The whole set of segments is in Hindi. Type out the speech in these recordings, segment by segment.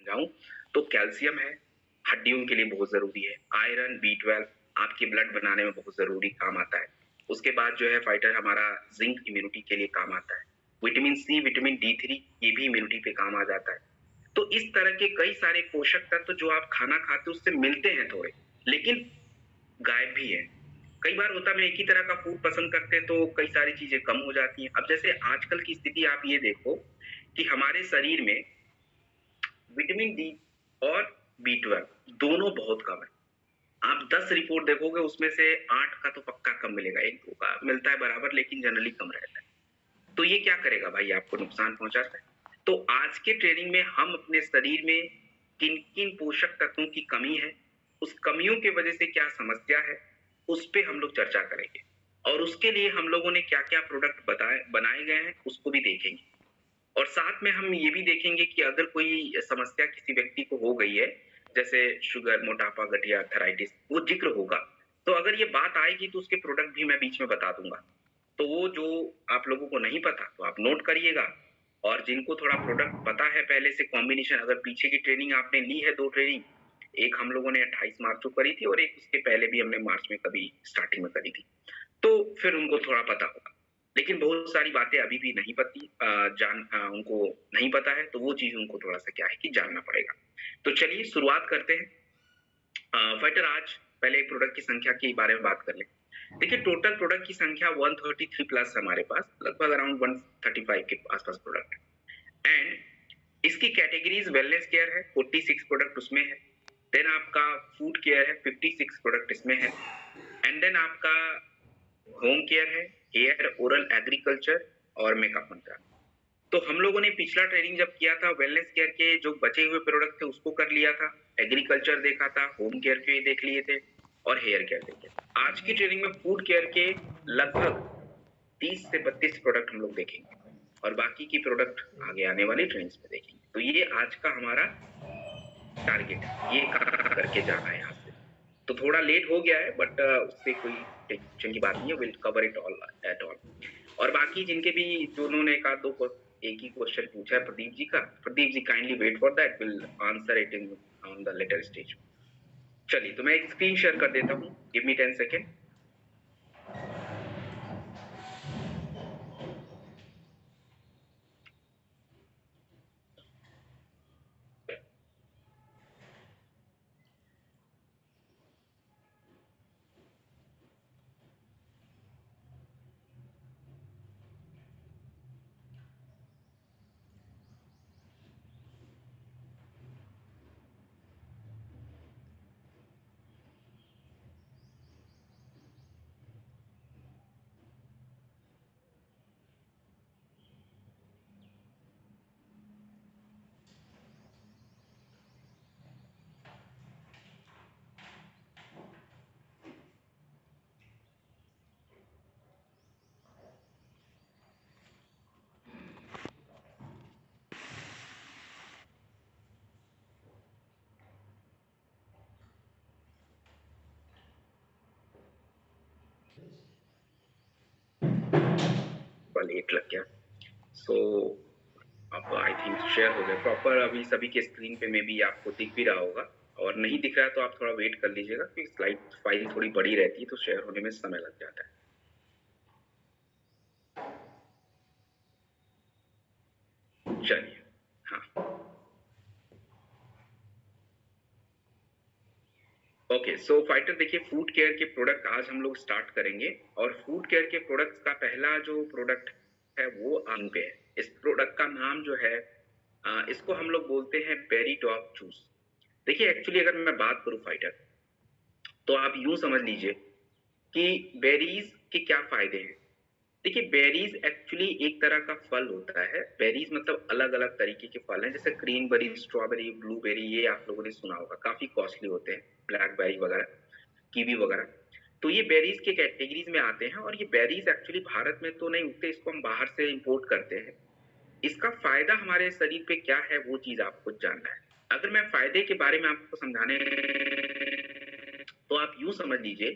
समझाऊं तो कैल्शियम है, हड्डियों के लिए बहुत जरूरी है। आयरन, B12 आपके ब्लड बनाने में बहुत जरूरी काम आता है। उसके बाद जो है फाइटर हमारा जिंक इम्यूनिटी के लिए काम आता है। विटामिन सी, विटामिन D3 ये भी इम्यूनिटी पे काम आ जाता है। तो इस तरह के कई सारे पोषक तत्व जो आप खाना खाते हो उससे मिलते हैं थोड़े, लेकिन गायब भी है। कई बार होता है हम एक ही तरह का फूड पसंद करते हैं तो कई सारी चीजें कम हो जाती हैं। अब जैसे आजकल की स्थिति आप ये देखो कि हमारे शरीर में विटामिन डी और B12 दोनों बहुत कम है। आप 10 रिपोर्ट देखोगे उसमें से 8 का तो पक्का कम मिलेगा, 1-2 का मिलता है बराबर, लेकिन जनरली कम रहता है। तो ये क्या करेगा भाई, आपको नुकसान पहुंचाता है। तो आज के ट्रेनिंग में हम अपने शरीर में किन किन पोषक तत्वों की कमी है, उस कमियों की वजह से क्या समस्या है, उस पे हम लोग चर्चा करेंगे। और उसके लिए हम लोगों ने क्या क्या प्रोडक्ट बनाए गए हैं उसको भी देखेंगे। और साथ में हम ये भी देखेंगे कि अगर कोई समस्या किसी व्यक्ति को हो गई है, जैसे शुगर, मोटापा, गठिया, अर्थराइटिस, वो जिक्र होगा। तो अगर ये बात आएगी तो उसके प्रोडक्ट भी मैं बीच में बता दूंगा। तो वो जो आप लोगों को नहीं पता तो आप नोट करिएगा, और जिनको थोड़ा प्रोडक्ट पता है पहले से कॉम्बिनेशन, अगर पीछे की ट्रेनिंग आपने ली है 2 ट्रेनिंग, एक हम लोगों ने 28 मार्च को करी थी और एक उसके पहले भी हमने मार्च में कभी स्टार्टिंग में करी थी, तो फिर उनको थोड़ा पता होगा। लेकिन बहुत सारी बातें अभी भी नहीं उनको नहीं पता है, तो वो चीज उनको थोड़ा सा क्या है कि जानना पड़ेगा। तो चलिए शुरुआत करते हैं। फाइटर, आज पहले प्रोडक्ट की संख्या के बारे में बात कर लें। देखिए टोटल प्रोडक्ट की संख्या 133 प्लस हमारे पास, लगभग अराउंड 135 के आसपास प्रोडक्ट है। एंड इसकी कैटेगरीज वेलनेस केयर है, 46 प्रोडक्ट उसमें है। देन आपका फूड केयर है, 56 प्रोडक्ट इसमें है। एंड देन आपका होम केयर है, हेयर, ओरल, एग्रीकल्चर और मेकअप मंत्रा। तो हम लोगों ने पिछला ट्रेनिंग जब किया था वेलनेस केयर के जो बचे हुए प्रोडक्ट थे उसको कर लिया था, एग्रीकल्चर देखा था, होम केयर के देख लिए थे और हेयर केयर देखे। आज की ट्रेनिंग में फूड केयर के लगभग 30 से 32 प्रोडक्ट हम लोग देखेंगे और बाकी की प्रोडक्ट आगे आने वाली ट्रेनिंग्स में देखेंगे। तो ये आज का हमारा टारगेट है, ये करके जाना है यहाँ से। तो थोड़ा लेट हो गया है बट उससे कोई टेंशन की बात नहीं है, will cover it all at all. और बाकी जिनके भी जो उन्होंने एक ही क्वेश्चन पूछा है प्रदीप जी का, Pradeep ji kindly wait for that, will answer it in on the later stage. चलिए तो मैं एक स्क्रीन शेयर कर देता हूँ, गिव मी 10 सेकेंड। लेट लग गया, सो अब आई थिंक शेयर हो गया प्रॉपर। अभी सभी के स्क्रीन पे में भी आपको दिख भी रहा होगा, और नहीं दिख रहा है तो आप थोड़ा वेट कर लीजिएगा क्योंकि स्लाइड फाइल थोड़ी बड़ी रहती है तो शेयर होने में समय लग जाता है। चलिए, हाँ ओके। सो फाइटर देखिए, फूड केयर के प्रोडक्ट आज हम लोग स्टार्ट करेंगे, और फूड केयर के प्रोडक्ट्स का पहला जो प्रोडक्ट है वो आम पे है। इस प्रोडक्ट का नाम जो है इसको हम लोग बोलते हैं बेरी टॉप जूस। देखिए एक्चुअली अगर मैं बात करूं फाइटर, तो आप यूं समझ लीजिए कि बेरीज के क्या फायदे हैं। देखिए बेरीज एक्चुअली एक तरह का फल होता है। बेरीज मतलब अलग अलग तरीके के फल हैं, जैसे ग्रीन बेरी, स्ट्रॉबेरी, ब्लूबेरी, ये आप लोगों ने सुना होगा, काफी कॉस्टली होते हैं, ब्लैकबेरी वगैरह, कीवी वगैरह। तो ये बेरीज के कैटेगरीज में आते हैं, और ये बेरीज एक्चुअली भारत में तो नहीं उगते, इसको हम बाहर से इंपोर्ट करते हैं। इसका फायदा हमारे शरीर पे क्या है वो चीज आपको जानना है। अगर मैं फायदे के बारे में आपको समझाने तो आप यूं समझ लीजिए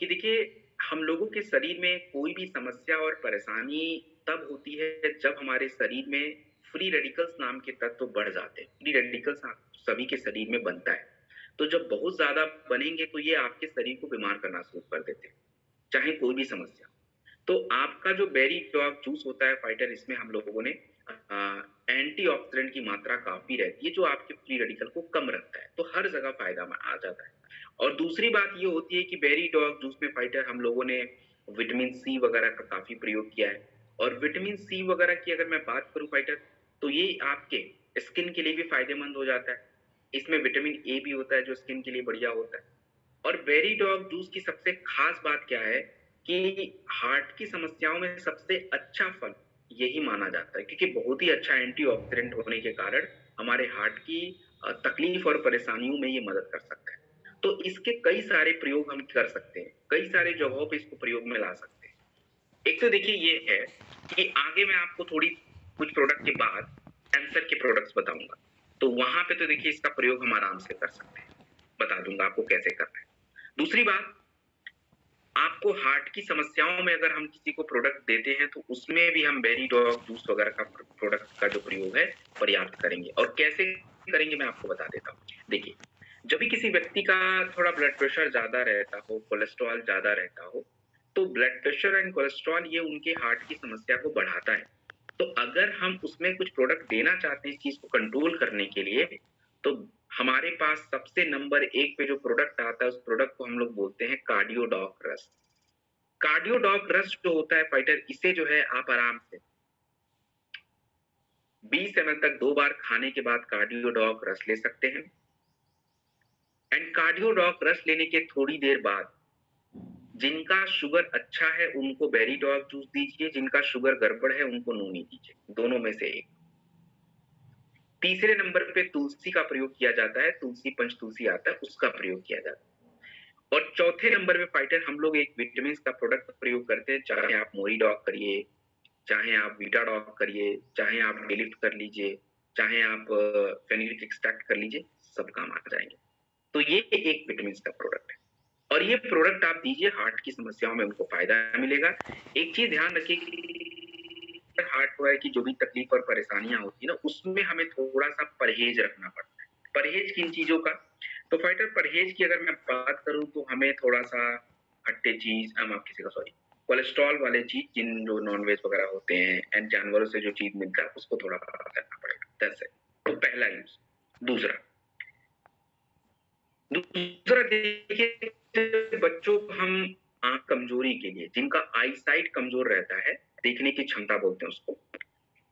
कि देखिए हम लोगों के शरीर में कोई भी समस्या और परेशानी तब होती है जब हमारे शरीर में फ्री रेडिकल्स नाम के तत्व बढ़ जाते हैं। फ्री रेडिकल्स आप सभी के शरीर में बनता है, तो जब बहुत ज्यादा बनेंगे तो ये आपके शरीर को बीमार करना शुरू कर देते हैं, चाहे कोई भी समस्या। तो आपका जो बेरी डॉग जूस होता है फाइटर, इसमें हम लोगों ने एंटीऑक्सीडेंट की मात्रा काफी रहती है, जो आपके फ्री रेडिकल को कम रखता है, तो हर जगह फायदा में आ जाता है। और दूसरी बात ये होती है कि बेरी डॉग जूस में फाइटर हम लोगों ने विटामिन सी वगैरह का काफी प्रयोग किया है। और विटामिन सी वगैरह की अगर मैं बात करूं फाइटर, तो ये आपके स्किन के लिए भी फायदेमंद हो जाता है। इसमें विटामिन ए भी होता है जो स्किन के लिए बढ़िया होता है। और बेरी डॉग जूस की सबसे खास बात क्या है कि हार्ट की समस्याओं में सबसे अच्छा फल यही माना जाता है, क्योंकि बहुत ही अच्छा एंटीऑक्सीडेंट होने के कारण हमारे हार्ट की तकलीफ और परेशानियों में ये मदद कर सकता है। तो इसके कई सारे प्रयोग हम कर सकते हैं, कई सारे जगहों पे इसको प्रयोग में ला सकते हैं। एक तो देखिए ये है कि आगे मैं आपको थोड़ी कुछ प्रोडक्ट के बाद कैंसर के प्रोडक्ट्स बताऊंगा, तो वहां पे तो देखिए इसका प्रयोग हम आराम से कर सकते हैं, बता दूंगा आपको कैसे करना है। दूसरी बात, आपको हार्ट की समस्याओं में अगर हम किसी को प्रोडक्ट देते हैं तो उसमें भी हम बेरी डॉग जूस वगैरह का प्रोडक्ट का जो प्रयोग है पर्याप्त करेंगे। और कैसे करेंगे मैं आपको बता देता हूँ। देखिए, जब भी किसी व्यक्ति का थोड़ा ब्लड प्रेशर ज्यादा रहता हो, कोलेस्ट्रॉल ज्यादा रहता हो, तो ब्लड प्रेशर एंड कोलेस्ट्रॉल ये उनके हार्ट की समस्या को बढ़ाता है। तो अगर हम उसमें कुछ प्रोडक्ट देना चाहते हैं इस चीज को कंट्रोल करने के लिए, तो हमारे पास सबसे नंबर 1 पे जो प्रोडक्ट आता है, उस प्रोडक्ट को हम लोग बोलते हैं कार्डियोडॉक रस। कार्डियोडॉक रस जो होता है फाइटर, इसे जो है आप आराम से 20 ml तक 2 बार खाने के बाद कार्डियोडॉक रस ले सकते हैं। एंड कार्डियोडॉक रस लेने के थोड़ी देर बाद जिनका शुगर अच्छा है उनको बेरी डॉग जूस दीजिए, जिनका शुगर गड़बड़ है उनको नोनी दीजिए, दोनों में से एक। तीसरे नंबर पे तुलसी का प्रयोग किया जाता है, तुलसी पंचतुलसी आता है, उसका प्रयोग किया जाता है। और चौथे नंबर पे फाइटर हम लोग एक विटामिन का प्रोडक्ट प्रयोग करते हैं, चाहे आप मोरी डॉग करिए, चाहे आप वीटा डॉग करिए, चाहे आप डेलिफ्ट कर लीजिए, चाहे आप फेनिलिक एक्सट्रैक्ट कर लीजिए, सब काम आ जाएंगे। तो ये एक विटामिन का प्रोडक्ट है और ये प्रोडक्ट आप दीजिए, हार्ट की समस्याओं में उनको फायदा मिलेगा। एक चीज ध्यान रखिए कि हार्ट वगैरह की जो भी तकलीफ और परेशानियां होती है ना, उसमें हमें थोड़ा सा परहेज रखना पड़ता है। परहेज किन चीजों का? तो फाइटर परहेज की अगर मैं बात करूं तो हमें थोड़ा सा खट्टे चीज, आप किसी का सॉरी कोलेस्ट्रॉल वाले चीज, जिन जो नॉनवेज वगैरह होते हैं एंड जानवरों से जो चीज मिलता है उसको थोड़ा करना पड़ेगा। That's it. तो पहला यूज। दूसरा दूसरा देखिए, बच्चों को हम आंख कमजोरी के लिए, जिनका आई साइट कमजोर रहता है, देखने की क्षमता बोलते हैं उसको,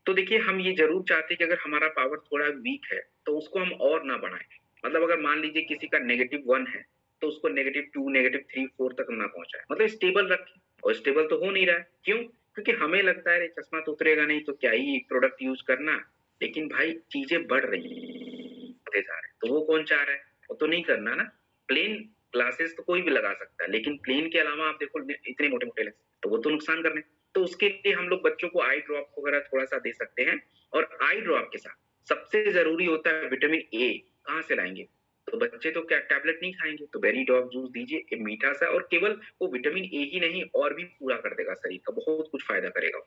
तो देखिए हम ये जरूर चाहते हैं कि अगर हमारा पावर थोड़ा वीक है तो उसको हम और ना बढ़ाएं। मतलब अगर मान लीजिए किसी का -1 है तो उसको -2, -3, 4 तक ना पहुंचाए, मतलब स्टेबल रखें। और स्टेबल तो हो नहीं रहा है, क्यों? क्योंकि हमें लगता है चश्मा तो उतरेगा नहीं तो क्या ही प्रोडक्ट यूज करना, लेकिन भाई चीजें बढ़ रही होते जा रहे हैं, तो वो कौन चाह रहा है? वो तो नहीं करना ना। प्लेन ग्लासेस तो कोई भी लगा सकता है, लेकिन प्लेन के अलावा आप देखो इतने मोटे मोटे लेंस, तो वो तो नुकसान करने। तो उसके लिए हम लोग बच्चों को आई ड्रॉप वगैरह थोड़ा सा दे सकते हैं। और आई ड्रॉप के साथ सबसे जरूरी होता है विटामिन ए। कहाँ से लाएंगे? तो बच्चे तो क्या टैबलेट नहीं खाएंगे, तो बेरी डॉग जूस दीजिए, एक मीठा सा, और केवल वो विटामिन ए ही नहीं और भी पूरा कर देगा शरीर का, बहुत कुछ फायदा करेगा।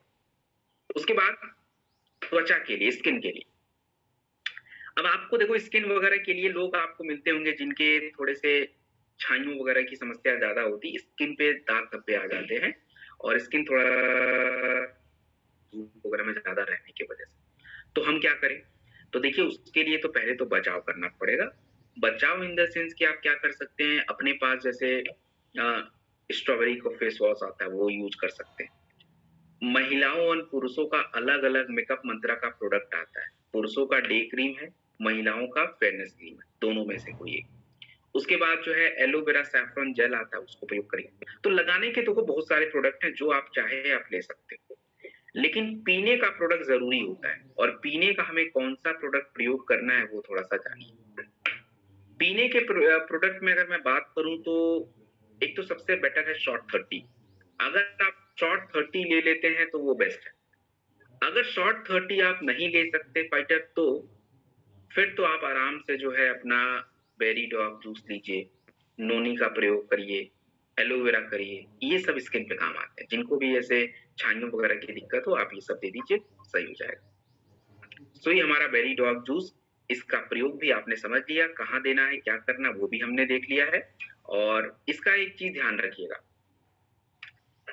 उसके बाद त्वचा के लिए, स्किन के लिए, अब आपको देखो स्किन वगैरह के लिए लोग आपको मिलते होंगे जिनके थोड़े से छाइयों वगैरह की समस्या ज्यादा होती, स्किन पे दाग धब्बे आ जाते हैं और स्किन थोड़ा धूप वगैरह में ज्यादा रहने की वजह से। तो हम क्या करें? तो देखिए उसके लिए तो पहले तो बचाव करना पड़ेगा। बचाव इन द सेंस कि आप क्या कर सकते हैं, अपने पास जैसे स्ट्रॉबेरी का फेस वॉश आता है वो यूज कर सकते हैं। महिलाओं और पुरुषों का अलग अलग मेकअप मंत्रा का प्रोडक्ट आता है। पुरुषों का डे क्रीम है, महिलाओं का फेयरनेस क्रीम है, दोनों में से कोई एक। उसके बाद जो है एलोवेरा सैफरन जेल आता है, उसको प्रयोग करिए। तो लगाने के तो बहुत सारे प्रोडक्ट हैं, जो आप चाहे आप ले सकते हो, लेकिन पीने का प्रोडक्ट जरूरी होता है। और पीने का हमें कौन सा प्रोडक्ट प्रयोग करना है वो थोड़ा सा जानिए। पीने के प्रोडक्ट में अगर मैं बात करूं तो एक तो सबसे बेटर है शॉर्ट 30। अगर आप शॉर्ट 30 ले लेते हैं तो वो बेस्ट है। अगर शॉर्ट 30 आप नहीं ले सकते फाइटर, तो फिर तो आप आराम से जो है अपना बेरी डॉग जूस लीजिए, नोनी का प्रयोग करिए, एलोवेरा करिए, ये सब स्किन पे काम आते हैं। जिनको भी ऐसे छाइयों वगैरह की दिक्कत हो आप ये सब दे दीजिए, सही हो जाएगा। सो ये हमारा बेरी डॉग जूस, इसका प्रयोग भी आपने समझ लिया, कहाँ देना है, क्या करना, वो भी हमने देख लिया है। और इसका एक चीज ध्यान रखिएगा,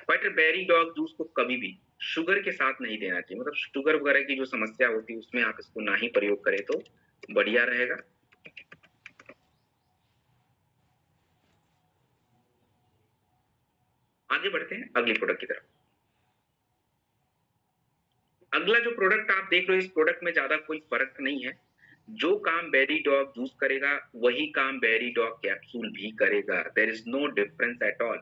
बट बेरी डॉग जूस को कभी भी शुगर के साथ नहीं देना चाहिए। मतलब शुगर वगैरह की जो समस्या होती है उसमें आप इसको ना ही प्रयोग करें तो बढ़िया रहेगा। आगे बढ़ते हैं अगले प्रोडक्ट की तरफ। अगला जो प्रोडक्ट आप देख रहे हो, इस प्रोडक्ट में ज्यादा कोई फर्क नहीं है। जो काम बेरी डॉग जूस करेगा वही काम बेरी डॉग कैप्सूल भी करेगा। There is no difference at all.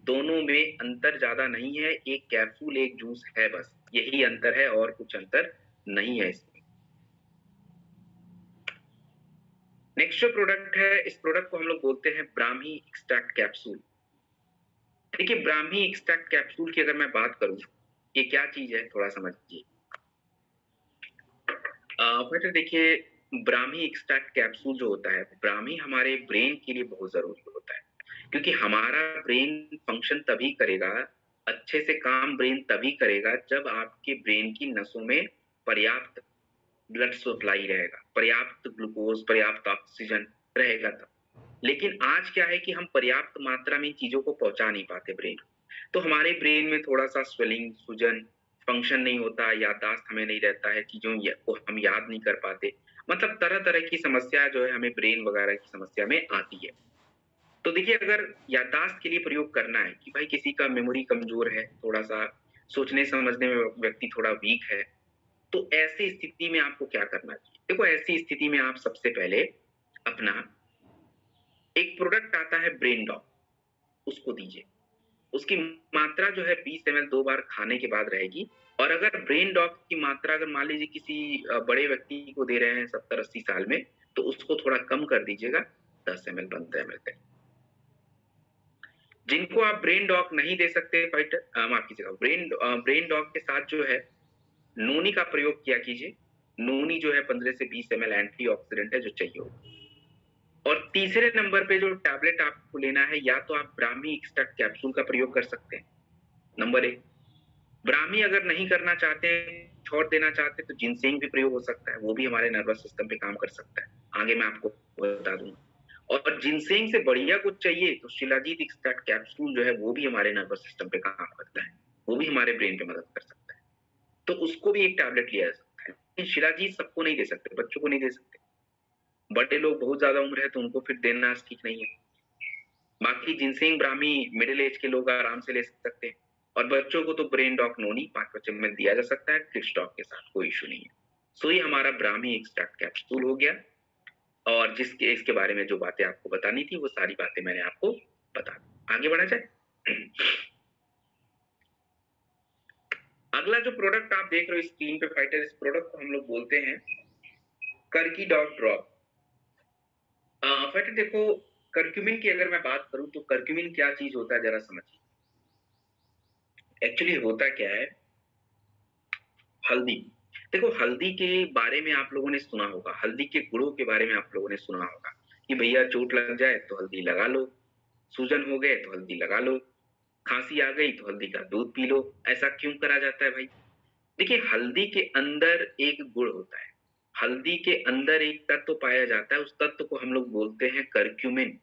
दोनों में अंतर ज्यादा नहीं है, एक कैप्सूल एक जूस है, बस यही अंतर है और कुछ अंतर नहीं है इसमें। नेक्स्ट जो प्रोडक्ट है, इस प्रोडक्ट को हम लोग बोलते हैं ब्राह्मी एक्सट्रैक्ट कैप्सूल। देखिए ब्राह्मी एक्सट्रैक्ट कैप्सूल की अगर मैं बात करूं, ये क्या चीज है थोड़ा समझिए। बेटा देखिए, ब्राह्मी एक्सट्रैक्ट कैप्सूल जो होता है, ब्राह्मी हमारे ब्रेन के लिए बहुत जरूरी होता है, क्योंकि हमारा ब्रेन फंक्शन तभी करेगा, अच्छे से काम ब्रेन तभी करेगा जब आपके ब्रेन की नसों में पर्याप्त ब्लड सप्लाई रहेगा, पर्याप्त ग्लूकोज, पर्याप्त ऑक्सीजन रहेगा तब। लेकिन आज क्या है कि हम पर्याप्त मात्रा में चीजों को पहुंचा नहीं पाते ब्रेन को, तो हमारे ब्रेन में थोड़ा सा स्वेलिंग, सूजन, फंक्शन नहीं होता, याददाश्त हमें नहीं रहता है, चीजों को हम याद नहीं कर पाते। मतलब तरह तरह की समस्या जो है हमें ब्रेन वगैरह की समस्या में आती है। तो देखिए अगर याददाश्त के लिए प्रयोग करना है कि भाई किसी का मेमोरी कमजोर है, थोड़ा सा सोचने समझने में व्यक्ति थोड़ा वीक है, तो ऐसी स्थिति में आपको क्या करना चाहिए? देखो ऐसी स्थिति में आप सबसे पहले अपना एक प्रोडक्ट आता है ब्रेन डॉग, उसको दीजिए। उसकी मात्रा जो है 20 ml 2 बार खाने के बाद रहेगी। और अगर ब्रेन डॉग की मात्रा अगर मान लीजिए किसी बड़े व्यक्ति को दे रहे हैं 70-80 साल में, तो उसको थोड़ा कम कर दीजिएगा, 10 ml 15 ml तक। जिनको आप ब्रेन डॉग नहीं दे सकते, फाइटर माफ कीजिएगा, ब्रेन डॉग के साथ जो है नोनी का प्रयोग किया कीजिए। नोनी जो है 15 से 20 ml एंटीऑक्सीडेंट है जो चाहिए होगा। और तीसरे नंबर पे जो टैबलेट आपको लेना है, या तो आप ब्राह्मी एक्सट्रैक्ट कैप्सूल का प्रयोग कर सकते हैं, नंबर एक। ब्राह्मी अगर नहीं करना चाहते, छोड़ देना चाहते, तो जिनसेंग भी प्रयोग हो सकता है, वो भी हमारे नर्वस सिस्टम पे काम कर सकता है, आगे मैं आपको बता दूंगा। और जिनसेंग से बढ़िया कुछ चाहिए तो शिलाजीत एक्सट्रैक्ट कैप्सूल जो है वो भी हमारे नर्वस सिस्टम पे काम करता है, वो भी हमारे ब्रेन पे मदद कर सकता है, तो उसको भी एक टैबलेट लिया जा सकता है। शिलाजीत सबको नहीं दे सकते, बच्चों को नहीं दे सकते, बड़े लोग बहुत ज्यादा उम्र है तो उनको फिर देना ठीक नहीं है। बाकी जिनसेंग ब्राह्मी मिडिल एज के लोग आराम से ले सकते हैं। और बच्चों को तो ब्रेन डॉक नोनी 5 में दिया जा सकता है, किड्स डॉक के साथ कोई इशू नहीं है। सो ये हमारा ब्राह्मी एक्सट्रैक्ट कैप्सूल हो गया। और जिसके इसके बारे में जो बातें आपको बतानी थी वो सारी बातें मैंने आपको बता दी। आगे बढ़ा जाए। अगला जो प्रोडक्ट आप देख रहे हो स्क्रीन पे फाइटर, इस प्रोडक्ट को हम लोग बोलते हैं कर्की डॉग ड्रॉप। फाइटर देखो, कर्क्यूमिन की अगर मैं बात करूं तो कर्क्यूमिन क्या चीज होता है जरा समझिए। एक्चुअली होता क्या है, हल्दी। देखो हल्दी के बारे में आप लोगों ने सुना होगा, हल्दी के गुणों के बारे में आप लोगों ने सुना होगा कि भैया चोट लग जाए तो हल्दी लगा लो, सूजन हो गए तो हल्दी लगा लो, खांसी आ गई तो हल्दी का दूध पी लो। ऐसा क्यों करा जाता है भाई? देखिए हल्दी के अंदर एक गुण होता है, हल्दी के अंदर एक तत्व पाया जाता है, उस तत्व को हम लोग बोलते हैं करक्यूमिन।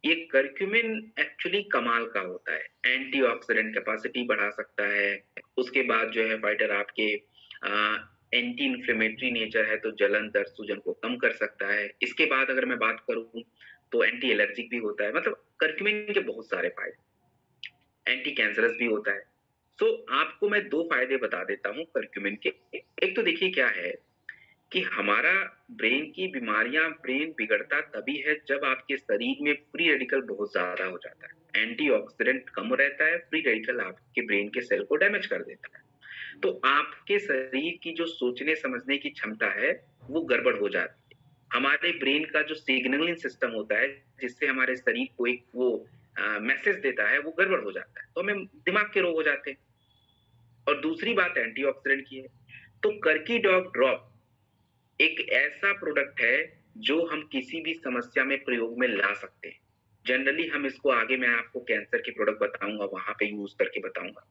ये करक्यूमिन एक्चुअली कमाल का होता है, एंटीऑक्सीडेंट कैपेसिटी बढ़ा सकता है। उसके बाद जो है फाइटर आपके एंटी इन्फ्लेमेटरी नेचर है, तो जलन दर्द सूजन को कम कर सकता है। इसके बाद अगर मैं बात करूं तो एंटी एलर्जिक भी होता है। मतलब करक्यूमिन के बहुत सारे फायदे, एंटी कैंसरस भी होता है। सो आपको मैं दो फायदे बता देता हूँ करक्यूमिन के। एक तो देखिए क्या है कि हमारा ब्रेन की बीमारियां, ब्रेन बिगड़ता तभी है जब आपके शरीर में फ्री रेडिकल बहुत ज्यादा हो जाता है, एंटीऑक्सीडेंट कम रहता है, फ्री रेडिकल आपके ब्रेन के सेल को डैमेज कर देता है, तो आपके शरीर की जो सोचने समझने की क्षमता है वो गड़बड़ हो जाती है। हमारे ब्रेन का जो सिग्नलिंग सिस्टम होता है जिससे हमारे शरीर को एक वो मैसेज देता है, वो गड़बड़ हो जाता है, तो हमें दिमाग के रोग हो जाते हैं। और दूसरी बात एंटीऑक्सीडेंट की है, तो कर्की डॉग ड्रॉप एक ऐसा प्रोडक्ट है जो हम किसी भी समस्या में प्रयोग में ला सकते हैं। जनरली हम इसको आगे मैं आपको कैंसर के प्रोडक्ट बताऊंगा, वहां पे यूज करके बताऊंगा।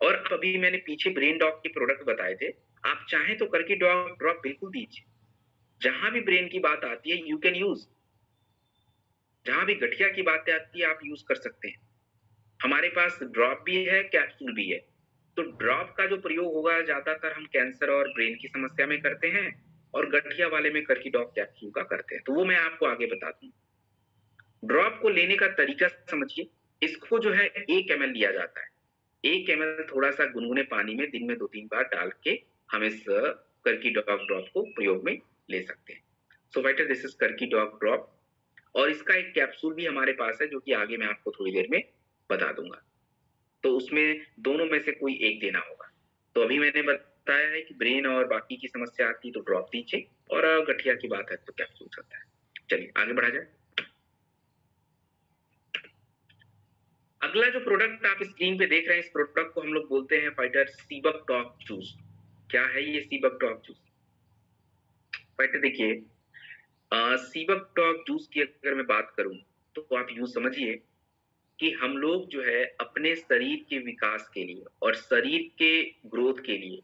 और अभी मैंने पीछे ब्रेन डॉग के प्रोडक्ट बताए थे, आप चाहें तो करके डॉग ड्रॉप बिल्कुल दीजिए। जहां भी ब्रेन की बात आती है यू कैन यूज, जहां भी गठिया की बातें आती है आप यूज कर सकते हैं। हमारे पास ड्रॉप भी है, कैप्सूल भी है। तो ड्रॉप का जो प्रयोग होगा ज्यादातर हम कैंसर और ब्रेन की समस्या में करते हैं, और गठिया वाले में करकी डॉग कैप्सूल का करते हैं, तो वो मैं आपको आगे बता दूं। ड्रॉप को लेने का तरीका समझिए। इसको जो है 1 ml लिया जाता है। 1 ml थोड़ा सा गुनगुने पानी में दिन में 2-3 बार डाल के हम इस करकी डॉग ड्रॉप को प्रयोग में ले सकते हैं। सो फाइटर, दिस इज करकी डॉग ड्रॉप, और इसका एक कैप्सूल भी हमारे पास है जो कि आगे मैं आपको थोड़ी देर में बता दूंगा। तो उसमें दोनों में से कोई एक देना होगा। तो अभी मैंने बताया है कि ब्रेन और बाकी की समस्या आती है तो ड्रॉप दीजिए, और गठिया की बात है तो कैप्सूल चलता है। चलिए आगे बढ़ा जाए। अगला जो प्रोडक्ट आप स्क्रीन पे देख रहे हैं, इस प्रोडक्ट को हम लोग बोलते हैं फाइटर सीबक डॉग जूस। क्या है ये सीबक डॉग जूस? फाइटर देखिए, सीबक डॉग जूस की अगर मैं बात करूं तो आप यूं समझिए कि हम लोग जो है अपने शरीर के विकास के लिए और शरीर के ग्रोथ के लिए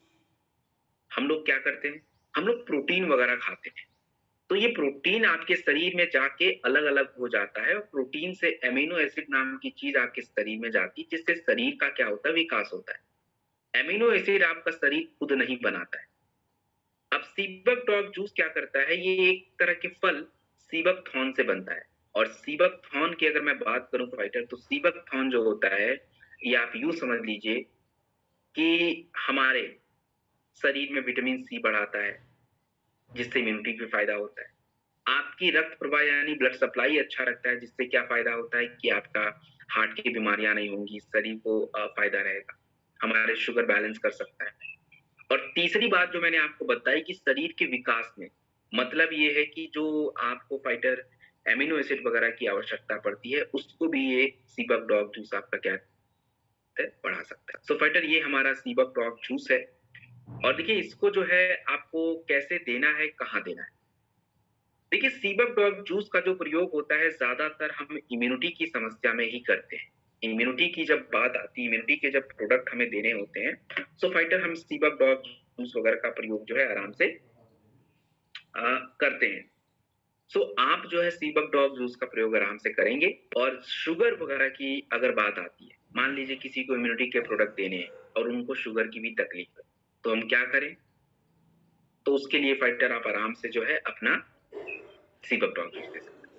हम लोग क्या करते हैं, हम लोग प्रोटीन वगैरह खाते हैं। तो ये प्रोटीन आपके शरीर में जाके अलग अलग हो जाता है, और प्रोटीन से एमिनो एसिड नाम की चीज आपके शरीर में जाती है, जिससे शरीर का क्या होता है, विकास होता है। एमिनो एसिड आपका शरीर खुद नहीं बनाता है। अब सीबक डॉग जूस क्या करता है, ये एक तरह के फल सीबक थॉर्न से बनता है। और सीबक थॉर्न की अगर मैं बात करूं फाइटर, तो सीबक थॉर्न जो होता है, ये आप यूं समझ लीजिए कि हमारे शरीर में विटामिन सी बढ़ाता है, जिससे इम्यूनिटी को फायदा होता है। आपकी रक्त प्रवाह यानी ब्लड सप्लाई अच्छा रखता है, जिससे क्या फायदा होता है कि आपका हार्ट की बीमारियां नहीं होंगी, शरीर को फायदा रहेगा, हमारे शुगर बैलेंस कर सकता है। और तीसरी बात जो मैंने आपको बताई कि शरीर के विकास में मतलब ये है कि जो आपको फाइटर एमिनो एसिड वगैरह की आवश्यकता पड़ती है, उसको भी ये सीबक डॉग जूस आपका क्या है, बढ़ा सकता है। सो फाइटर, ये हमारा सीबक डॉग जूस है। और देखिए इसको जो है आपको कैसे देना है, कहाँ देना है। देखिए सीबक डॉग जूस का जो प्रयोग होता है ज्यादातर हम इम्यूनिटी की समस्या में ही करते हैं। इम्यूनिटी की जब बात आती है, इम्यूनिटी के जब प्रोडक्ट हमें देने होते हैं, सो फाइटर हम सीबक डॉग जूस वगैरह का प्रयोग जो है आराम से करते हैं। सो आप जो है सीबक डॉग जूस का प्रयोग आराम से करेंगे। और शुगर वगैरह की अगर बात आती है, मान लीजिए किसी को इम्यूनिटी के प्रोडक्ट देने हैं और उनको शुगर की भी तकलीफ है, तो हम क्या करें? तो उसके लिए फाइटर आप आराम से जो है अपना सीबक डॉग जूस दे सकते हैं।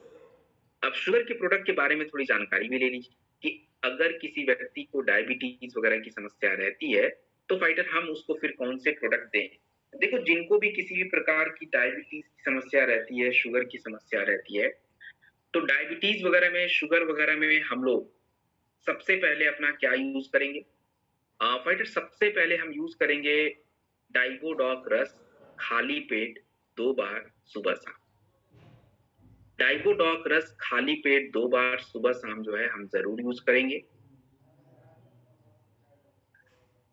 अब शुगर के प्रोडक्ट के बारे में थोड़ी जानकारी भी ले लीजिए कि अगर किसी व्यक्ति को डायबिटीज वगैरह की समस्या रहती है, तो फाइटर हम उसको फिर कौन से प्रोडक्ट दें। देखो, जिनको भी किसी भी प्रकार की डायबिटीज की समस्या रहती है, शुगर की समस्या रहती है, तो डायबिटीज वगैरह में, शुगर वगैरह में हम लोग सबसे पहले अपना क्या यूज करेंगे? फाइटर सबसे पहले हम यूज करेंगे डाइबोडॉक रस, खाली पेट 2 बार सुबह शाम। डाइबोडॉक रस खाली पेट 2 बार सुबह शाम जो है हम जरूर यूज करेंगे।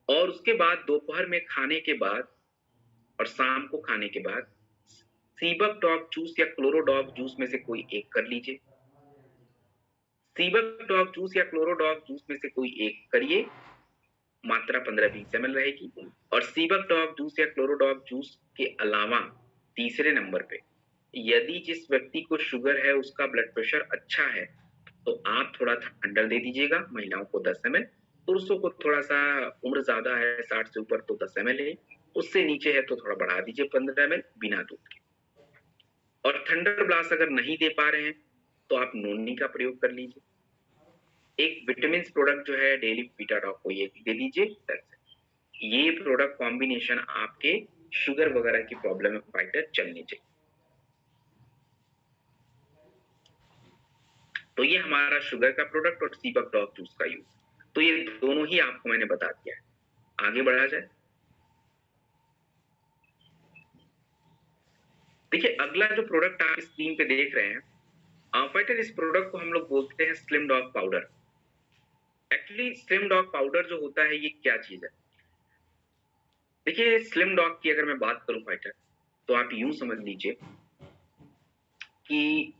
और उसके बाद दोपहर में खाने के बाद और शाम को खाने के बाद सीबक डॉग जूस या क्लोरोडॉग जूस में से कोई एक कर लीजिए। सीबक डॉग जूस या क्लोरोडॉग जूस में से कोई एक करिए, मात्रा 15-20 ml रहेगी। और सीबक डॉग जूस या क्लोरोडॉग जूस के अलावा तीसरे नंबर पे, यदि जिस व्यक्ति को शुगर है उसका ब्लड प्रेशर अच्छा है, तो आप थोड़ा थंडर दे दीजिएगा। महिलाओं को 10 ml, पुरुषों को थोड़ा सा उम्र ज्यादा है 60 से ऊपर तो 10 ml है, उससे नीचे है तो थोड़ा बढ़ा दीजिए 15 ml बिना दूध के। और थंडर ब्लास्ट अगर नहीं दे पा रहे हैं तो आप नोनी का प्रयोग कर लीजिए। एक विटामिन प्रोडक्ट जो है डेली बीटाडॉक को ये भी दे दीजिए। ये प्रोडक्ट कॉम्बिनेशन आपके शुगर वगैरह की प्रॉब्लम में फाइटर चलनी चाहिए। तो ये हमारा शुगर का प्रोडक्ट और सीबक डॉग जूस का यूज, तो ये दोनों ही आपको मैंने बता दिया है। आगे बढ़ा जाए। देखिए अगला जो प्रोडक्ट आप स्क्रीन पे देख रहे हैं फाइटर, इस प्रोडक्ट को हम लोग बोलते हैं slim dog powder. Actually slim dog powder जो होता है ये क्या चीज है? देखिए स्लिम डॉग की अगर मैं बात करूं फाइटर, तो आप यूं समझ लीजिए कि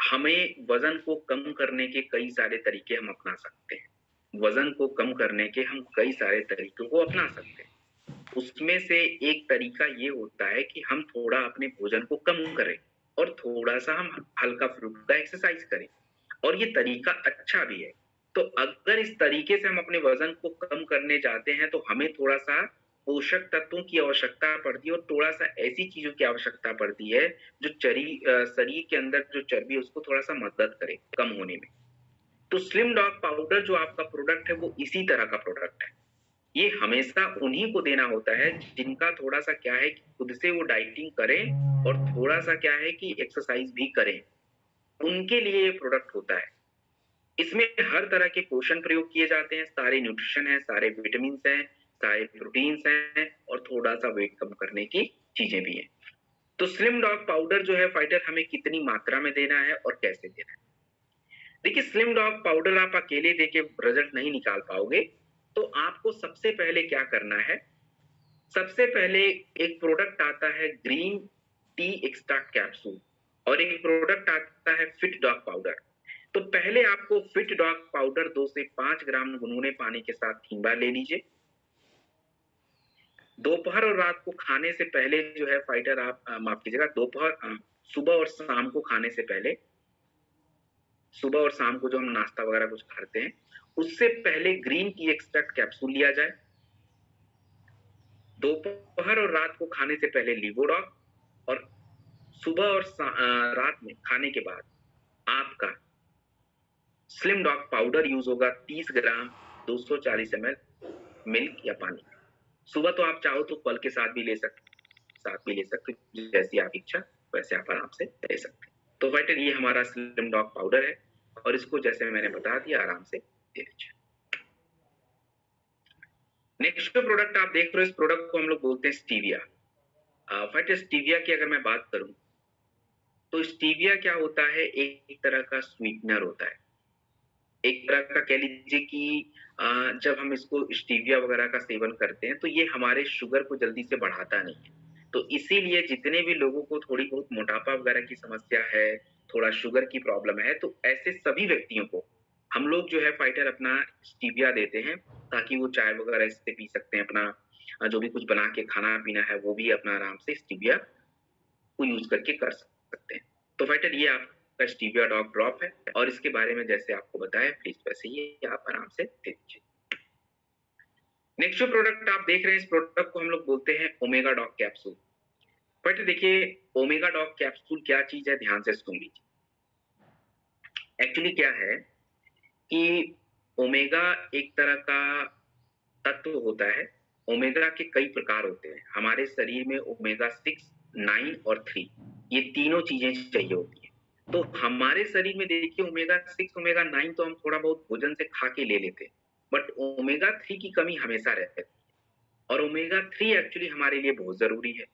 हमें वजन को कम करने के कई सारे तरीके हम अपना सकते हैं। वजन को कम करने के हम कई सारे तरीकों को अपना सकते हैं। उसमें से एक तरीका ये होता है कि हम थोड़ा अपने भोजन को कम करें और थोड़ा सा हम हल्का फुल्का एक्सरसाइज करें, और ये तरीका अच्छा भी है। तो अगर इस तरीके से हम अपने वजन को कम करने जाते हैं तो हमें थोड़ा सा पोषक तत्वों की आवश्यकता पड़ती है और थोड़ा सा ऐसी चीजों की आवश्यकता पड़ती है जो शरीर के अंदर जो चर्बी है उसको थोड़ा सा मदद करे कम होने में। तो स्लिम डॉग पाउडर जो आपका प्रोडक्ट है वो इसी तरह का प्रोडक्ट है। ये हमेशा उन्हीं को देना होता है जिनका थोड़ा सा क्या है कि खुद से वो डाइटिंग करें और थोड़ा सा क्या है कि एक्सरसाइज भी करें, उनके लिए ये प्रोडक्ट होता है। इसमें हर तरह के पोषण प्रयोग किए जाते हैं, सारे न्यूट्रिशन है, सारे विटामिन हैं, सारे प्रोटीन्स हैं और थोड़ा सा वेट कम करने की चीजें भी हैं। तो स्लिम डॉग पाउडर जो है फाइटर हमें कितनी मात्रा में देना है और कैसे देना है? देखिए, स्लिम डॉग पाउडर आप अकेले देके रिजल्ट नहीं निकाल पाओगे। तो आपको सबसे पहले क्या करना है, सबसे पहले एक प्रोडक्ट आता है ग्रीन टी एक्सट्रैक्ट कैप्सूल और एक प्रोडक्ट आता है फिट डॉग पाउडर। तो पहले आपको फिट डॉग पाउडर 2 से 5 ग्राम गुनगुने पानी के साथ 3 बार ले लीजिए। दोपहर और रात को खाने से पहले जो है फाइटर आप माफ कीजिएगा, सुबह और शाम को खाने से पहले, सुबह और शाम को जो हम नाश्ता वगैरह कुछ करते हैं उससे पहले ग्रीन टी एक्सट्रैक्ट कैप्सूल लिया जाए। दोपहर और रात को खाने से पहले लिवोडॉग, और सुबह और रात में खाने के बाद आपका स्लिम डॉग पाउडर यूज होगा 30 ग्राम 240 ml मिल्क या पानी। सुबह तो आप चाहो तो फल के साथ भी ले सकते, जैसी आपकी इच्छा वैसे आप आराम से ले सकते हैं। तो फाइटर ये हमारा स्लिम डॉग पाउडर है और इसको जैसे मैंने बता दिया आराम से दे दीजिए। नेक्स्ट जो प्रोडक्ट आप देख रहे हो इस प्रोडक्ट को हम लोग बोलते हैं स्टीविया। फाइटर स्टीविया की अगर मैं बात करूं तो स्टीविया क्या होता है, एक तरह का स्वीटनर होता है। एक तरह का कह लीजिए कि जब हम इसको स्टीविया वगैरह का सेवन करते हैं तो ये हमारे शुगर को जल्दी से बढ़ाता नहीं है। तो इसीलिए जितने भी लोगों को थोड़ी बहुत मोटापा वगैरह की समस्या है, थोड़ा शुगर की प्रॉब्लम है, तो ऐसे सभी व्यक्तियों को हम लोग जो है फाइटर अपना स्टीविया देते हैं ताकि वो चाय वगैरह इससे पी सकते हैं, अपना जो भी कुछ बना के खाना पीना है वो भी अपना आराम से स्टीविया को यूज करके कर सकते हैं। तो फाइटर ये आपका स्टीविया डॉग ड्रॉप है और इसके बारे में जैसे आपको बताया प्लीज वैसे ही आप आराम से दे दीजिए। नेक्स्ट जो प्रोडक्ट आप देख रहे हैं इस प्रोडक्ट को हम लोग बोलते हैं ओमेगा डॉग कैप्सूल। बट देखिए, ओमेगा डॉग कैप्सूल क्या चीज है, ध्यान से सुन लीजिए। एक्चुअली क्या है कि ओमेगा एक तरह का तत्व होता है। ओमेगा के कई प्रकार होते हैं। हमारे शरीर में ओमेगा 6, 9 और 3 ये तीनों चीजें चाहिए होती है। तो हमारे शरीर में देखिए ओमेगा 6, ओमेगा 9 तो हम थोड़ा बहुत भोजन से खा के ले लेते हैं, बट ओमेगा 3 की कमी हमेशा रहती है। और ओमेगा 3 एक्चुअली हमारे लिए बहुत जरूरी है।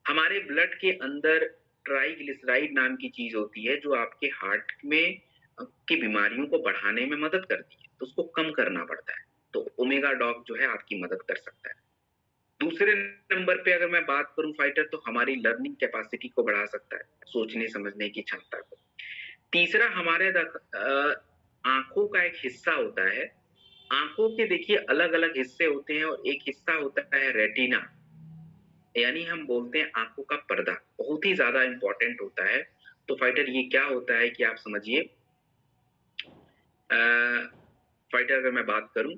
हमारे ब्लड के अंदर ट्राइग्लिसराइड नाम की चीज होती है जो आपके हार्ट में की बीमारियों को बढ़ाने में मदद करती है, तो उसको कम करना पड़ता है। तो ओमेगा डॉग जो है आपकी मदद कर सकता है। दूसरे नंबर पे अगर मैं बात करूं फाइटर, तो हमारी लर्निंग कैपेसिटी को बढ़ा सकता है, सोचने समझने की क्षमता को। तीसरा हमारे आंखों का एक हिस्सा होता है। आंखों के देखिए अलग अलग हिस्से होते हैं और एक हिस्सा होता है रेटिना, यानी हम बोलते हैं आंखों का पर्दा, बहुत ही ज्यादा इंपॉर्टेंट होता है। तो फाइटर ये क्या होता है कि आप समझिए, फाइटर अगर मैं बात करूं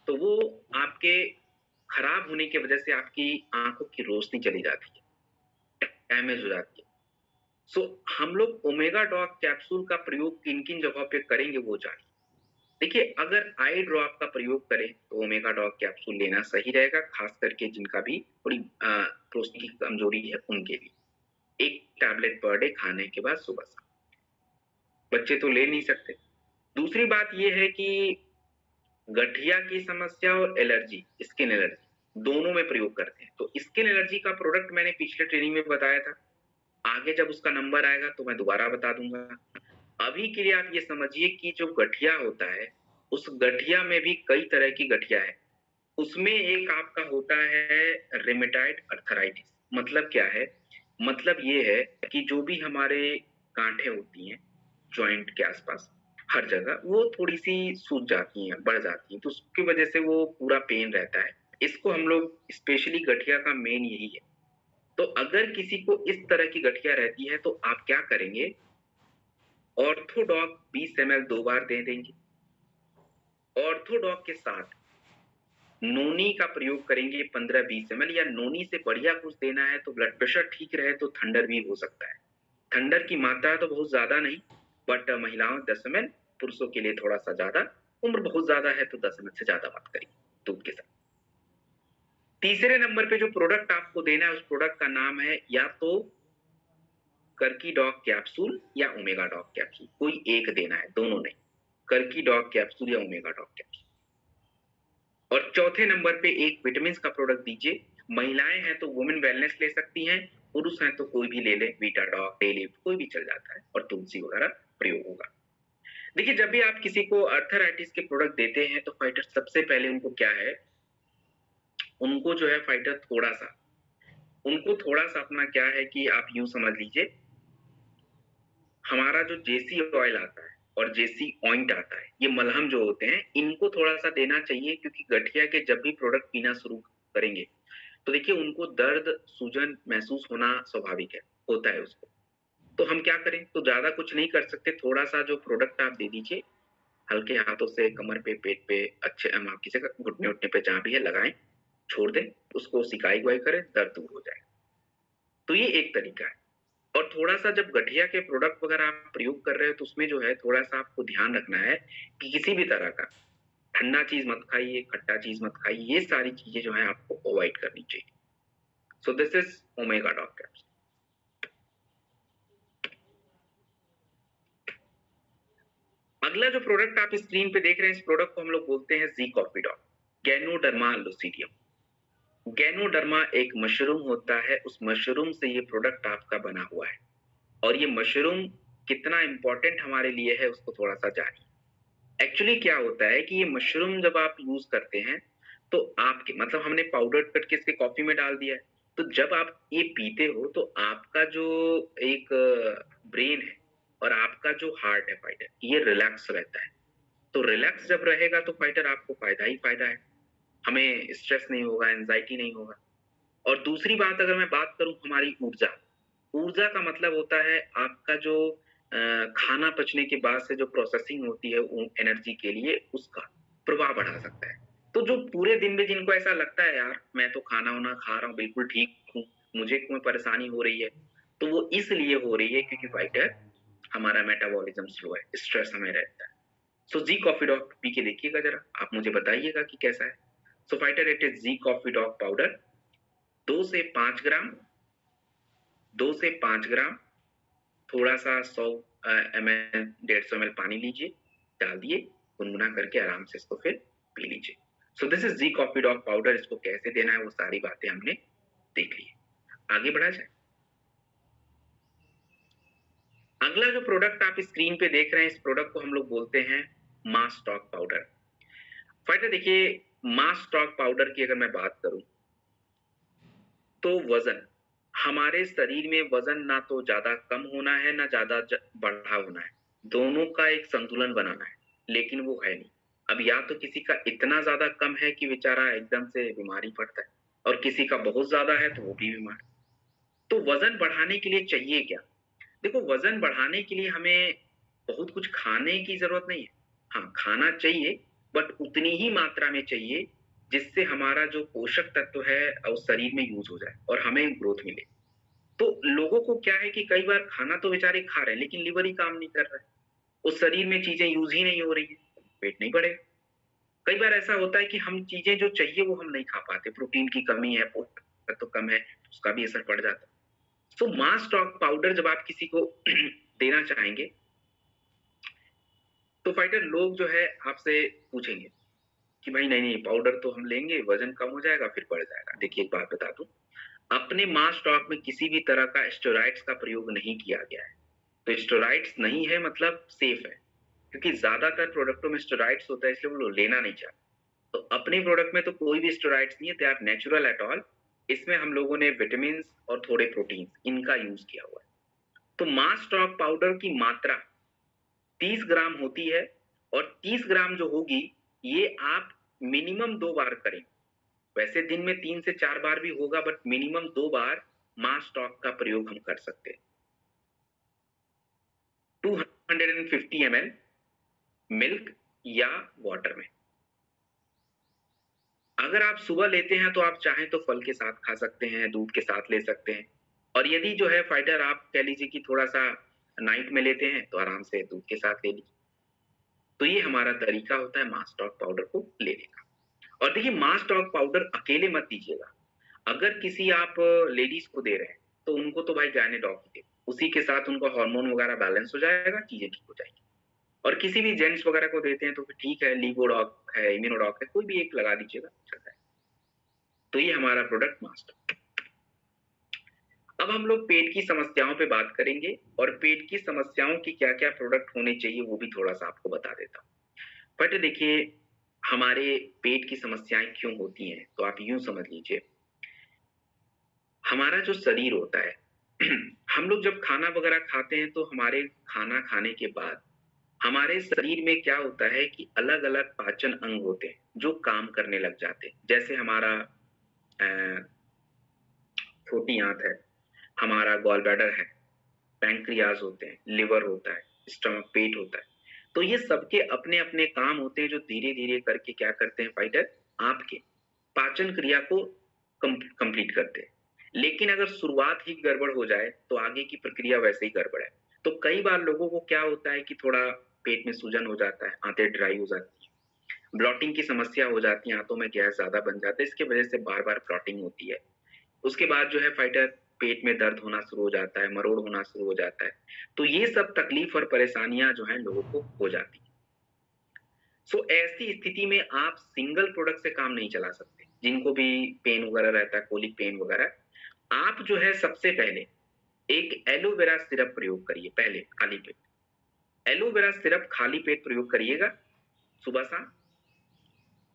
तो वो आपके खराब होने की वजह से आपकी आंखों की रोशनी चली जाती है, डैमेज हो जाती है। सो हम लोग ओमेगा डॉग कैप्सूल का प्रयोग किन किन जगहों पे करेंगे वो जानिए। देखिए, अगर आई ड्रॉप का प्रयोग करें तो ओमेगा डॉग कैप्सूल लेना सही रहेगा, खास करके जिनका भी थोड़ी रोशनी की कमजोरी है उनके लिए। एक टैबलेट पर डे खाने के बाद सुबह शाम, बच्चे तो ले नहीं सकते। दूसरी बात यह है कि गठिया की समस्या और एलर्जी, स्किन एलर्जी दोनों में प्रयोग करते हैं। तो स्किन एलर्जी का प्रोडक्ट मैंने पिछले ट्रेनिंग में बताया था, आगे जब उसका नंबर आएगा तो मैं दोबारा बता दूंगा। अभी के लिए आप ये समझिए कि जो गठिया होता है उस गठिया में भी कई तरह की गठिया है। उसमें एक आपका होता है रेमेटाइड अर्थराइटिस। मतलब क्या है, मतलब ये है कि जो भी हमारे गांठें होती हैं जॉइंट के आसपास, हर जगह वो थोड़ी सी सूज जाती हैं, बढ़ जाती हैं, तो उसकी वजह से वो पूरा पेन रहता है। इसको हम लोग स्पेशली गठिया का मेन यही है। तो अगर किसी को इस तरह की गठिया रहती है तो आप क्या करेंगे, ऑर्थोडॉक 20 ml 2 बार दे देंगे। ऑर्थोडॉक के साथ नोनी का प्रयोग करेंगे 15-20 ml, या नोनी से बढ़िया कुछ देना है तो ब्लड प्रेशर ठीक रहे तो थंडर भी हो सकता है। थंडर की मात्रा तो बहुत ज्यादा नहीं, बट महिलाओं 10 ml, पुरुषों के लिए थोड़ा सा ज्यादा। उम्र बहुत ज्यादा है तो 10 ml से ज्यादा मत करिए दूध के साथ। तीसरे नंबर पे जो प्रोडक्ट आपको देना है उस प्रोडक्ट का नाम है या तो कर्की डॉग कैप्सूल या ओमेगा डॉग कैप्सूल, कोई एक देना है, दोनों नहीं। कर्की डॉग कैप्सूल या ओमेगा डॉग कैप्सूल। और चौथे नंबर पे एक विटामिन का प्रोडक्ट दीजिए। महिलाएं हैं तो वुमेन वेलनेस ले सकती हैं, पुरुष हैं तो कोई भी ले ले, बीटा डॉग, डेलिव, कोई भी चल जाता है, और तुलसी वगैरह प्रयोग होगा। देखिए, जब भी आप किसी को अर्थराइटिस के प्रोडक्ट देते हैं तो फाइटर सबसे पहले उनको क्या है, उनको जो है फाइटर उनको थोड़ा सा अपना क्या है कि आप यूं समझ लीजिए, हमारा जो जेसी ऑयल आता है और जेसी ऑइंट आता है, ये मलहम जो होते हैं, इनको थोड़ा सा देना चाहिए, क्योंकि गठिया के जब भी प्रोडक्ट पीना शुरू करेंगे तो देखिए उनको दर्द, सूजन महसूस होना स्वाभाविक है, होता है उसको। तो हम क्या करें, तो ज्यादा कुछ नहीं कर सकते, थोड़ा सा जो प्रोडक्ट आप दे दीजिए, हल्के हाथों से कमर पे, पेट पे, अच्छे आप किसी का घुटने उठने पे जहां भी है लगाएं, छोड़ दें, उसको सिकाई गुआई करें, दर्द दूर हो जाए। तो ये एक तरीका है। और थोड़ा सा जब गठिया के प्रोडक्ट वगैरह आप प्रयोग कर रहे हो तो उसमें जो है थोड़ा सा आपको ध्यान रखना है कि किसी भी तरह का ठंडा चीज मत खाइए, खट्टा चीज मत खाइए, ये सारी चीजें जो है आपको अवॉइड करनी चाहिए। सो this is omega dog capsule. अगला जो प्रोडक्ट आप स्क्रीन पे देख रहे हैं, इस प्रोडक्ट को हम लोग बोलते हैं जी कॉफी डॉग, गैनोडर्मा लुसिडियम। गैनोडर्मा एक मशरूम होता है, उस मशरूम से ये प्रोडक्ट आपका बना हुआ है। और ये मशरूम कितना इंपॉर्टेंट हमारे लिए है उसको थोड़ा सा जानिए। एक्चुअली क्या होता है कि ये मशरूम जब आप यूज करते हैं तो आपके मतलब हमने पाउडर करके इसके कॉफी में डाल दिया है, तो जब आप ये पीते हो तो आपका जो एक ब्रेन है और आपका जो हार्ट है फाइटर, ये रिलैक्स रहता है। तो रिलैक्स जब रहेगा तो फाइटर आपको फायदा ही फायदा है, हमें स्ट्रेस नहीं होगा, एंजाइटी नहीं होगा। और दूसरी बात, अगर मैं बात करूं हमारी ऊर्जा, ऊर्जा का मतलब होता है आपका जो खाना पचने के बाद से जो प्रोसेसिंग होती है एनर्जी के लिए, उसका प्रभाव बढ़ा सकता है। तो जो पूरे दिन में जिनको ऐसा लगता है यार मैं तो खाना वाना खा रहा हूँ, बिल्कुल ठीक हूँ, मुझे कोई परेशानी हो रही है, तो वो इसलिए हो रही है क्योंकि फाइटर हमारा मेटाबॉलिज्म स्लो है, स्ट्रेस हमें रहता है। सो जी कॉफी डॉग पी के देखिएगा जरा, आप मुझे बताइएगा कि कैसा है। So fighter it is G coffee dog powder, 2 से 5 ग्राम, 2 से 5 ग्राम, थोड़ा सा 100 ml 150 ml पानी लीजिए, डाल दिए, गुनगुना करके आराम से इसको फिर पी लीजिए। So this is G coffee dog powder. इसको कैसे देना है वो सारी बातें हमने देख ली। आगे बढ़ा जाए। अगला जो प्रोडक्ट आप स्क्रीन पे देख रहे हैं, इस प्रोडक्ट को हम लोग बोलते हैं मास टॉक पाउडर। फाइटर देखिए, मास टॉक पाउडर की अगर मैं बात करूं तो वजन, हमारे शरीर में वजन ना तो ज्यादा कम होना है ना ज्यादा बढ़ा होना है, दोनों का एक संतुलन बनाना है, लेकिन वो है नहीं। अब या तो किसी का इतना ज्यादा कम है कि बेचारा एकदम से बीमारी पड़ता है, और किसी का बहुत ज्यादा है तो वो भी बीमार। तो वजन बढ़ाने के लिए चाहिए क्या? देखो, वजन बढ़ाने के लिए हमें बहुत कुछ खाने की जरूरत नहीं है। हाँ, खाना चाहिए, बट उतनी ही मात्रा में चाहिए जिससे हमारा जो पोषक तत्व है उस शरीर में यूज हो जाए और हमें ग्रोथ मिले। तो लोगों को क्या है कि कई बार खाना तो बेचारे खा रहे हैं लेकिन लिवर ही काम नहीं कर रहा है, उस शरीर में चीजें यूज ही नहीं हो रही है, पेट नहीं बढ़ेगा। कई बार ऐसा होता है कि हम चीजें जो चाहिए वो हम नहीं खा पाते, प्रोटीन की कमी है, पोषक तत्व कम है, उसका भी असर पड़ जाता है। तो मास टॉक पाउडर जब आप किसी को देना चाहेंगे तो फाइटर लोग जो है आपसे पूछेंगे कि भाई नहीं नहीं, पाउडर तो हम लेंगे, वजन कम हो जाएगा फिर बढ़ जाएगा। देखिए, एक बात बता दूं, अपने मास स्टॉक में किसी भी तरह का स्टेरॉइड्स का प्रयोग नहीं किया गया है। तो स्टेरॉइड्स नहीं है मतलब सेफ है, क्योंकि ज्यादातर प्रोडक्टों में स्टेरॉइड्स होता है, इसलिए वो लोग लेना नहीं चाहते। तो अपने प्रोडक्ट में तो कोई भी स्टेरॉइड्स नहीं है, they are natural at all. इसमें हम लोगों ने विटामिन और थोड़े प्रोटीन इनका यूज किया हुआ है। तो मास स्टॉक पाउडर की मात्रा 30 ग्राम होती है, और 30 ग्राम जो होगी ये आप मिनिमम 2 बार करें। वैसे दिन में 3 से 4 बार भी होगा, but minimum 2 bar mass talk का प्रयोग हम कर सकते हैं। 250 ml मिल्क या वाटर में। अगर आप सुबह लेते हैं तो आप चाहें तो फल के साथ खा सकते हैं, दूध के साथ ले सकते हैं, और यदि जो है फाइटर आप कह लीजिए कि थोड़ा सा नाइट में लेते हैं तो आराम से दूध के साथ ले लीजिए। तो ये हमारा तरीका होता है मास टॉक पाउडर को लेने का। और देखिए, मास टॉक पाउडर अकेले मत दीजिएगा। अगर किसी आप लेडीज को दे रहे हैं तो उनको तो भाई गायनेडॉक ही दे, उसी के साथ उनका हार्मोन वगैरह बैलेंस हो जाएगा, चीजें ठीक हो जाएगी। और किसी भी जेंट्स वगैरह को देते हैं तो फिर ठीक है, लीवोडॉक है, इम्यूनोडॉक है, कोई भी एक लगा दीजिएगा, चलता है। तो ये हमारा प्रोडक्ट मास्टर। अब हम लोग पेट की समस्याओं पे बात करेंगे, और पेट की समस्याओं की क्या क्या प्रोडक्ट होने चाहिए वो भी थोड़ा सा आपको बता देता हूँ। बट देखिए, हमारे पेट की समस्याएं क्यों होती हैं, तो आप यूं समझ लीजिए, हमारा जो शरीर होता है हम लोग जब खाना वगैरह खाते हैं तो हमारे खाना खाने के बाद हमारे शरीर में क्या होता है कि अलग अलग पाचन अंग होते हैं जो काम करने लग जाते हैं। जैसे हमारा छोटी आंत है, हमारा गॉल ब्लैडर है, पैंक्रियाज होते हैं, लिवर होता है, स्टमक, पेट होता है। तो ये सबके अपने अपने काम होते हैं जो धीरे धीरे करके क्या करते हैं फाइटर, आपके पाचन क्रिया को कंप्लीट करते हैं। लेकिन अगर शुरुआत ही गड़बड़ हो जाए तो आगे की प्रक्रिया वैसे ही गड़बड़ है। तो कई बार लोगों को क्या होता है कि थोड़ा पेट में सूजन हो जाता है, आंतें ड्राई हो जाती है, ब्लॉटिंग की समस्या हो जाती है, आंतों में गैस ज्यादा बन जाता है, इसके वजह से बार बार ब्लॉटिंग होती है। उसके बाद जो है फाइटर पेट में दर्द होना शुरू हो जाता है, मरोड़ होना शुरू हो जाता है। तो ये सब तकलीफ और परेशानियां जो है लोगों को हो जाती है। सो ऐसी स्थिति में आप सिंगल प्रोडक्ट से काम नहीं चला सकते। जिनको भी पेन वगैरह रहता है, कोलिक पेन वगैरह, आप जो है सबसे पहले एक एलोवेरा सिरप प्रयोग करिए। पहले खाली पेट एलोवेरा सिरप खाली पेट प्रयोग करिएगा, सुबह शाम।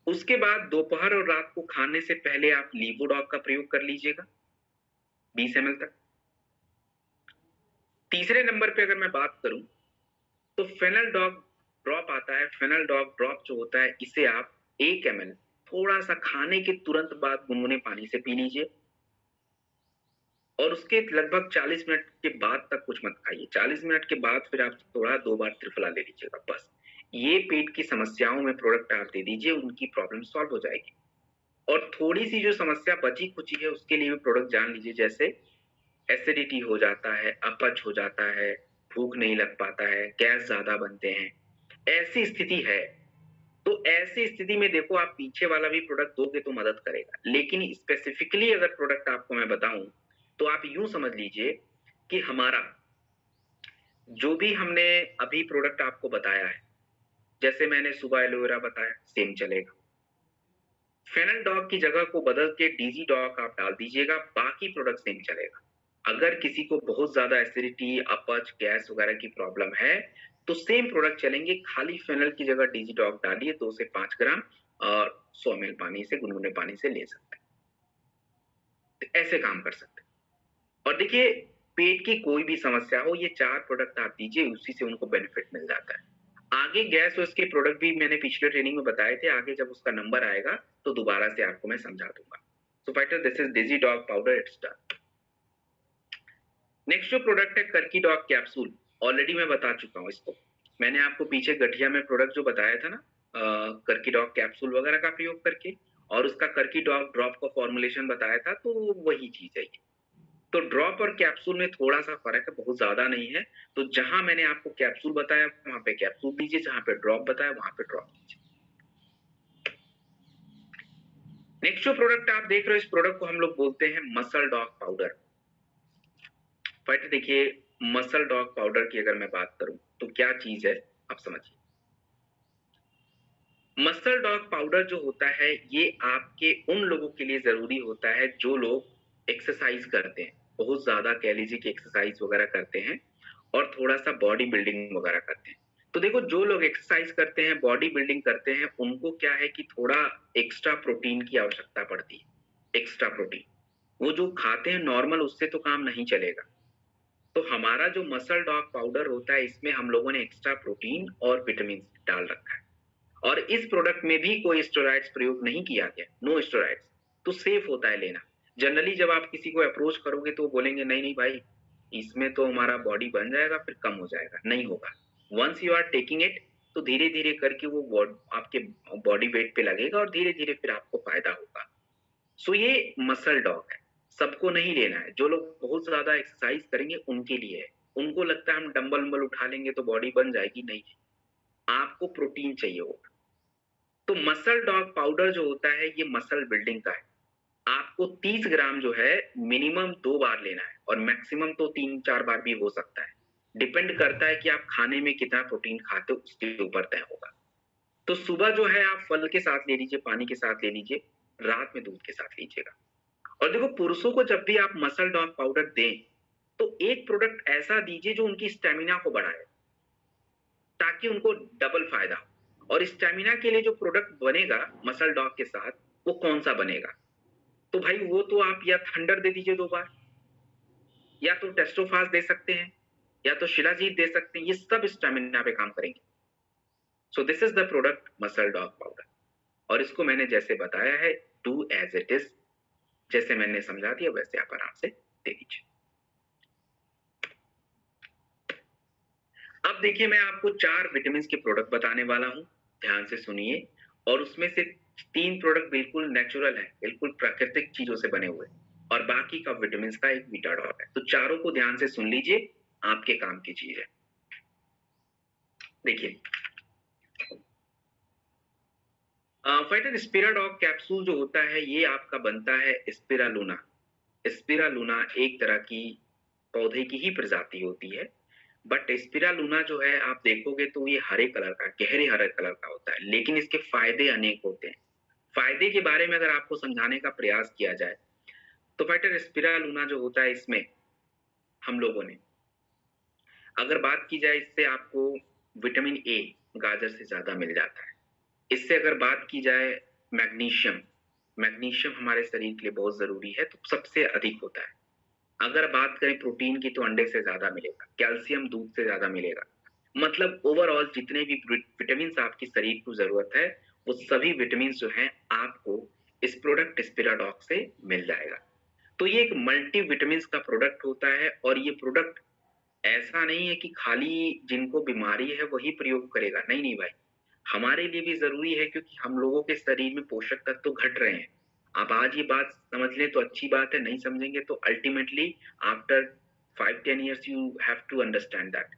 उसके बाद दोपहर और रात को खाने से पहले आप लीवोडॉक का प्रयोग कर लीजिएगा 20 ml तक। तीसरे नंबर पे अगर मैं बात करूं तो फेनल डॉग ड्रॉप आता है। फेनल डॉग ड्रॉप जो होता है, इसे आप 1 ml थोड़ा सा खाने के तुरंत बाद गुनगुने पानी से पी लीजिए, और उसके लगभग 40 मिनट के बाद तक कुछ मत खाइए। 40 मिनट के बाद फिर आप थोड़ा 2 बार त्रिफला ले लीजिएगा, बस। ये पेट की समस्याओं में प्रोडक्ट आप दे दीजिए, उनकी प्रॉब्लम सॉल्व हो जाएगी। और थोड़ी सी जो समस्या बची कुची है उसके लिए भी प्रोडक्ट जान लीजिए। जैसे एसिडिटी हो जाता है, अपच हो जाता है, भूख नहीं लग पाता है, गैस ज्यादा बनते हैं, ऐसी स्थिति है, तो ऐसी स्थिति में देखो, आप पीछे वाला भी प्रोडक्ट दोगे तो मदद करेगा। लेकिन स्पेसिफिकली अगर प्रोडक्ट आपको मैं बताऊं तो आप यूं समझ लीजिए कि हमारा जो भी हमने अभी प्रोडक्ट आपको बताया है, जैसे मैंने सुबह एलोवेरा बताया, सेम चलेगा। फेनल डॉग की जगह को बदल के डीजी डॉग आप डाल दीजिएगा, बाकी प्रोडक्ट सेम चलेगा। अगर किसी को बहुत ज्यादा एसिडिटी, अपच, गैस वगैरह की प्रॉब्लम है तो सेम प्रोडक्ट चलेंगे। खाली फेनल की जगह डीजी डॉग डालिए 2 से 5 ग्राम, और 100 ml पानी से, गुनगुने पानी से ले सकते हैं। तो ऐसे काम कर सकते हैं। और देखिए, पेट की कोई भी समस्या हो, ये 4 प्रोडक्ट आप दीजिए, उसी से उनको बेनिफिट मिल जाता है। आगे गैस और इसके प्रोडक्ट भी मैंने पिछले ट्रेनिंग में बताए थे, आगे जब उसका नंबर आएगा तो दोबारा से आपको मैं समझा दूंगा। So fighter, this is digi dog powder, it's done. Next जो प्रोडक्ट है कर्की डॉग कैप्सूल, ऑलरेडी मैं बता चुका हूँ इसको। मैंने आपको पीछे गठिया में प्रोडक्ट जो बताया था ना, कर्की डॉग कैप्सूल वगैरह का प्रयोग करके, और उसका कर्की डॉग ड्रॉप का फॉर्मुलेशन बताया था, तो वही चीज है ये। तो ड्रॉप और कैप्सूल में थोड़ा सा फर्क है, बहुत ज्यादा नहीं है। तो जहां मैंने आपको कैप्सूल बताया वहां पे कैप्सूल दीजिए, जहां पे ड्रॉप बताया वहां पे ड्रॉप दीजिए। नेक्स्ट जो प्रोडक्ट आप देख रहे हो, इस प्रोडक्ट को हम लोग बोलते हैं मसल डॉग पाउडर। बट देखिए, मसल डॉग पाउडर की अगर मैं बात करूं तो क्या चीज है, आप समझिए। मसल डॉग पाउडर जो होता है ये आपके उन लोगों के लिए जरूरी होता है जो लोग एक्सरसाइज करते हैं, बहुत ज्यादा कह लीजिए कि एक्सरसाइज वगैरह करते हैं, और थोड़ा सा बॉडी बिल्डिंग वगैरह करते हैं। तो देखो, जो लोग एक्सरसाइज करते हैं, बॉडी बिल्डिंग करते हैं, उनको क्या है कि थोड़ा एक्स्ट्रा प्रोटीन की आवश्यकता पड़ती है। एक्स्ट्रा प्रोटीन वो जो खाते हैं नॉर्मल, उससे तो काम नहीं चलेगा। तो हमारा जो मसल डॉग पाउडर होता है इसमें हम लोगों ने एक्स्ट्रा प्रोटीन और विटामिन डाल रखा है, और इस प्रोडक्ट में भी कोई स्टेरॉइड्स प्रयोग नहीं किया गया, नो स्टेरॉइड्स, तो सेफ होता है लेना। जनरली जब आप किसी को अप्रोच करोगे तो वो बोलेंगे नहीं नहीं भाई, इसमें तो हमारा बॉडी बन जाएगा फिर कम हो जाएगा, नहीं होगा। Once you are taking it तो धीरे धीरे करके वो आपके बॉडी वेट पे लगेगा और धीरे धीरे फिर आपको फायदा होगा। सो ये मसल डॉग है, सबको नहीं लेना है। जो लोग बहुत ज्यादा एक्सरसाइज करेंगे उनके लिए है, उनको लगता है हम डंबल वंबल उठा लेंगे तो बॉडी बन जाएगी, नहीं, आपको प्रोटीन चाहिए होगा। तो मसल डॉग पाउडर जो होता है ये मसल बिल्डिंग का है। आपको 30 ग्राम जो है मिनिमम 2 बार लेना है, और मैक्सिमम तो 3-4 बार भी हो सकता है, डिपेंड करता है कि आप खाने में कितना प्रोटीन खाते हो उसके ऊपर तय होगा। तो सुबह जो है आप फल के साथ ले लीजिए, पानी के साथ ले लीजिए, रात में दूध के साथ लीजिएगा। और देखो पुरुषों को जब भी आप मसल डॉग पाउडर दें तो एक प्रोडक्ट ऐसा दीजिए जो उनकी स्टेमिना को बढ़ाए, ताकि उनको डबल फायदा हो। और स्टेमिना के लिए जो प्रोडक्ट बनेगा मसल डॉग के साथ, वो कौन सा बनेगा? तो भाई वो तो आप या थंडर दे दीजिए 2 बार, या तो टेस्टोफास दे सकते हैं, या तो शिलाजीत दे सकते हैं, ये सब स्टेमिना पे काम करेंगे। सो this is the product muscle dog powder, और इसको मैंने जैसे बताया है, डू एज इट इज, जैसे मैंने समझा दिया वैसे आप आराम से दे दीजिए। अब देखिए मैं आपको 4 विटामिन के प्रोडक्ट बताने वाला हूं, ध्यान से सुनिए। और उसमें से 3 प्रोडक्ट बिल्कुल नेचुरल है, बिल्कुल प्राकृतिक चीजों से बने हुए, और बाकी का विटामिन का एक वीटाडॉग है। तो चारों को ध्यान से सुन लीजिए, आपके काम की चीज है। देखिए फाइटर स्पिराडॉग कैप्सूल जो होता है ये आपका बनता है स्पिरालुना। स्पिरालुना एक तरह की पौधे की ही प्रजाति होती है, बट स्पिरालुना जो है आप देखोगे तो ये हरे कलर का, गहरे हरे कलर का होता है, लेकिन इसके फायदे अनेक होते हैं। फायदे के बारे में अगर आपको समझाने का प्रयास किया जाए तो फाइटर स्पिरालुना जो होता है इसमें हम लोगों ने अगर बात की जाए, इससे आपको विटामिन ए गाजर से ज्यादा मिल जाता है। इससे अगर बात की जाए मैग्नीशियम, मैग्नीशियम हमारे शरीर के लिए बहुत जरूरी है तो सबसे अधिक होता है। अगर बात करें प्रोटीन की तो अंडे से ज्यादा मिलेगा, कैल्शियम दूध से ज्यादा मिलेगा। मतलब ओवरऑल जितने भी विटामिन आपकी शरीर को जरूरत है वो सभी विटामिन जो हैं आपको इस प्रोडक्ट स्पिराडॉग से मिल जाएगा। तो ये एक मल्टी विटामिन का प्रोडक्ट होता है, और ये प्रोडक्ट ऐसा नहीं है कि खाली जिनको बीमारी है वही प्रयोग करेगा, नहीं नहीं भाई, हमारे लिए भी जरूरी है, क्योंकि हम लोगों के शरीर में पोषक तत्व तो घट रहे हैं। आप आज ये बात समझ लें तो अच्छी बात है, नहीं समझेंगे तो ultimately after 5-10 years you have to understand that.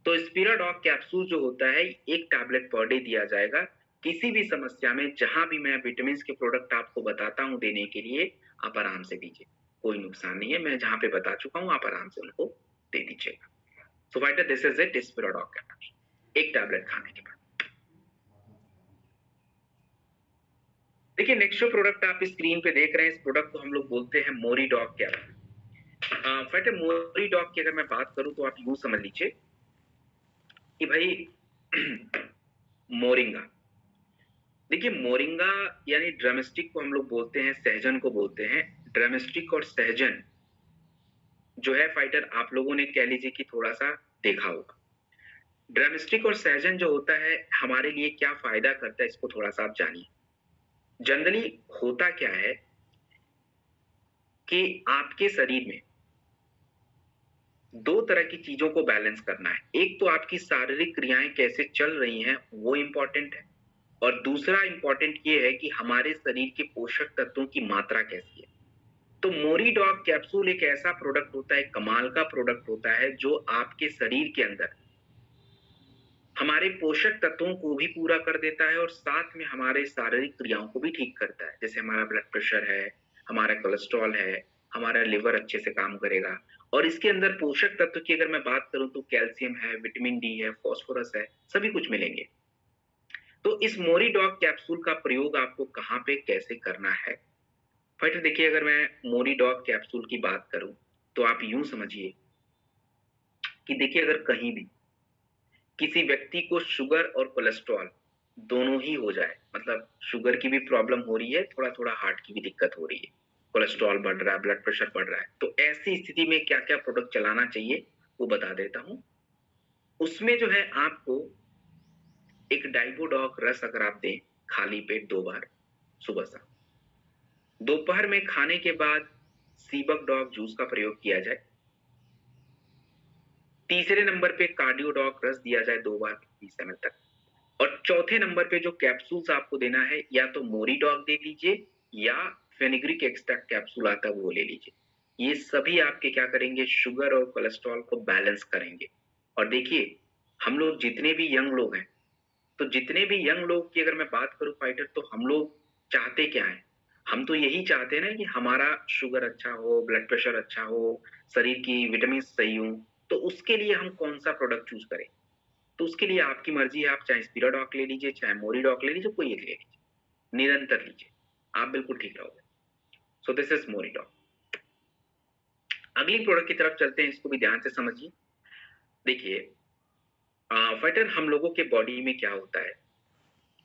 तो स्पिराडॉग कैप्सूल जो होता है एक टैबलेट पर डे दिया जाएगा किसी भी समस्या में। जहां भी मैं विटामिन के प्रोडक्ट आपको बताता हूं देने के लिए, आप आराम से दीजिए, कोई नुकसान नहीं है। मैं जहां पे बता चुका हूं आप आराम से उनको दे दीजिएगा। So fighter this is it, स्पिराडॉग कैप्सूल एक टैबलेट खाने के बाद। देखिए नेक्स्ट जो प्रोडक्ट आप स्क्रीन पे देख रहे हैं, इस प्रोडक्ट को हम लोग बोलते हैं मोरी डॉग कैप्सूल। फाइटर मोरी डॉग की अगर मैं बात करूं तो आप यूं समझ लीजिए कि भाई मोरिंगा, देखिए मोरिंगा यानी ड्रमस्टिक को हम लोग बोलते हैं, सहजन को बोलते हैं। ड्रमस्टिक और सहजन जो है फाइटर आप लोगों ने कह लीजिए कि थोड़ा सा देखा होगा। ड्रमस्टिक और सहजन जो होता है हमारे लिए क्या फायदा करता है इसको थोड़ा सा आप जानिए। जनरली होता क्या है कि आपके शरीर में 2 तरह की चीजों को बैलेंस करना है। एक तो आपकी शारीरिक क्रियाएं कैसे चल रही हैं वो इंपॉर्टेंट है, और दूसरा इंपॉर्टेंट ये है कि हमारे शरीर के पोषक तत्वों की मात्रा कैसी है। तो मोरी डॉग कैप्सूल एक ऐसा प्रोडक्ट होता है, कमाल का प्रोडक्ट होता है, जो आपके शरीर के अंदर हमारे पोषक तत्वों को भी पूरा कर देता है और साथ में हमारे शारीरिक क्रियाओं को भी ठीक करता है। जैसे हमारा ब्लड प्रेशर है, हमारा कोलेस्ट्रॉल है, हमारा लिवर अच्छे से काम करेगा। और इसके अंदर पोषक तत्व की अगर मैं बात करूं तो कैल्शियम है, विटामिन डी है, फास्फोरस है, सभी कुछ मिलेंगे। तो इस मोरी डॉग कैप्सूल का प्रयोग आपको कहाँ पे कैसे करना है फाइटर, देखिए अगर मैं मोरी डॉग कैप्सूल की बात करूं तो आप यूं समझिए कि देखिए अगर कहीं भी किसी व्यक्ति को शुगर और कोलेस्ट्रॉल दोनों ही हो जाए, मतलब शुगर की भी प्रॉब्लम हो रही है, थोड़ा थोड़ा हार्ट की भी दिक्कत हो रही है, कोलेस्ट्रॉल बढ़ रहा है, ब्लड प्रेशर बढ़ रहा है, तो ऐसी स्थिति में क्या क्या प्रोडक्ट चलाना चाहिए वो बता देता हूँ। उसमें जो है आपको एक डाइबोडॉक रस अगर आप दें खाली पेट 2 बार सुबह शाम, दोपहर में खाने के बाद सीबक डॉग जूस का प्रयोग किया जाए, तीसरे नंबर पे कार्डियोडॉक रस दिया जाए 2 बार 20 ml तक, और चौथे नंबर पे जो कैप्सूल्स आपको देना है या तो मोरीडॉग दे लीजिए या फेनिग्रिक एक्सट्रैक्ट कैप्सूल आता है वो ले लीजिए। ये सभी आपके क्या करेंगे, शुगर और कोलेस्ट्रॉल को बैलेंस करेंगे। और देखिए हम लोग जितने भी यंग लोग हैं, तो जितने भी यंग लोग की अगर मैं बात करूं फाइटर, तो हम लोग चाहते क्या है, हम तो यही चाहते हैं ना कि हमारा शुगर अच्छा हो, ब्लड प्रेशर अच्छा हो, शरीर की विटामिन सही हो। तो उसके लिए हम कौन सा प्रोडक्ट चूज करें, तो उसके लिए आपकी मर्जी है, आप चाहे स्पिराडॉक ले लीजिए, चाहे मोरीडॉक ले लीजिए, कोई एक ले लीजिए, निरंतर लीजिए, आप बिल्कुल ठीक रहोगे। सो दिस इज मोरीडॉक। अगली प्रोडक्ट की तरफ चलते हैं, इसको भी ध्यान से समझिए। देखिए फाइटर, हम लोगों के बॉडी में क्या होता है,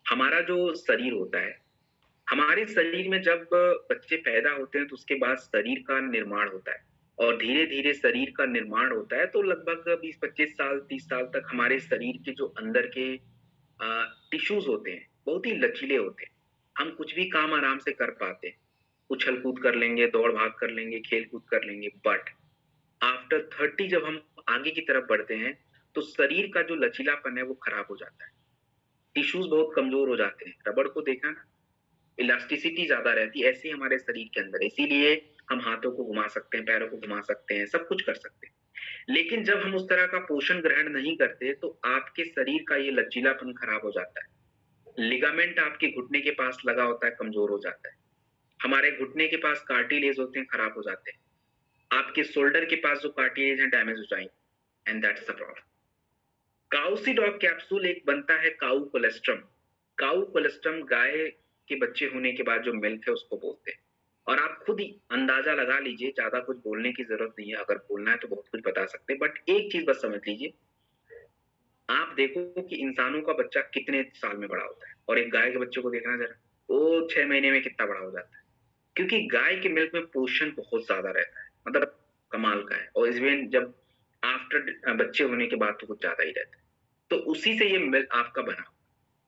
हमारा जो शरीर होता है, हमारे शरीर में जब बच्चे पैदा होते हैं तो उसके बाद शरीर का निर्माण होता है, और धीरे धीरे शरीर का निर्माण होता है, तो लगभग 20-25 साल 30 साल तक हमारे शरीर के जो अंदर के टिश्यूज होते हैं बहुत ही लचीले होते हैं, हम कुछ भी काम आराम से कर पाते हैं, उछल कूद कर लेंगे, दौड़ भाग कर लेंगे, खेल कूद कर लेंगे। बट आफ्टर 30 जब हम आगे की तरफ बढ़ते हैं तो शरीर का जो लचीलापन है वो खराब हो जाता है, टिश्यूज बहुत कमजोर हो जाते हैं। रबड़ को देखा ना, इलास्टिसिटी ज्यादा रहती है, ऐसे ही हमारे शरीर के अंदर, इसीलिए हम हाथों को घुमा सकते हैं, पैरों को घुमा सकते हैं, सब कुछ कर सकते हैं। लेकिन जब हम उस तरह का पोषण ग्रहण नहीं करते तो आपके शरीर का ये लचीलापन खराब हो जाता है, लिगामेंट आपके घुटने के पास लगा होता है कमजोर हो जाता है, हमारे घुटने के पास कार्टिलेज होते हैं खराब हो जाते हैं, आपके शोल्डर के पास जो कार्टिलेज है डैमेज हो जाएंगे, एंड दैट्स द प्रॉब्लम। काउसीडॉक कैप्सूल एक बनता है काउ कोलेस्ट्रम। काउ कोलेस्ट्रम गाय के बच्चे होने के बाद जो मिल्क है उसको बोलते हैं, और आप खुद ही अंदाजा लगा लीजिए, ज्यादा कुछ बोलने की जरूरत नहीं है, अगर बोलना है तो बहुत कुछ बता सकते हैं, बट एक चीज बस समझ लीजिए, आप देखो कि इंसानों का बच्चा कितने साल में बड़ा होता है, और एक गाय के बच्चे को देखना जरा, वो 6 महीने में कितना बड़ा हो जाता है, क्योंकि गाय के मिल्क में पोषण बहुत ज्यादा रहता है, मतलब कमाल का है, और इवन जब आफ्टर बच्चे होने के बाद तो कुछ ज्यादा ही रहता है। तो उसी से ये मिल्क आपका बना,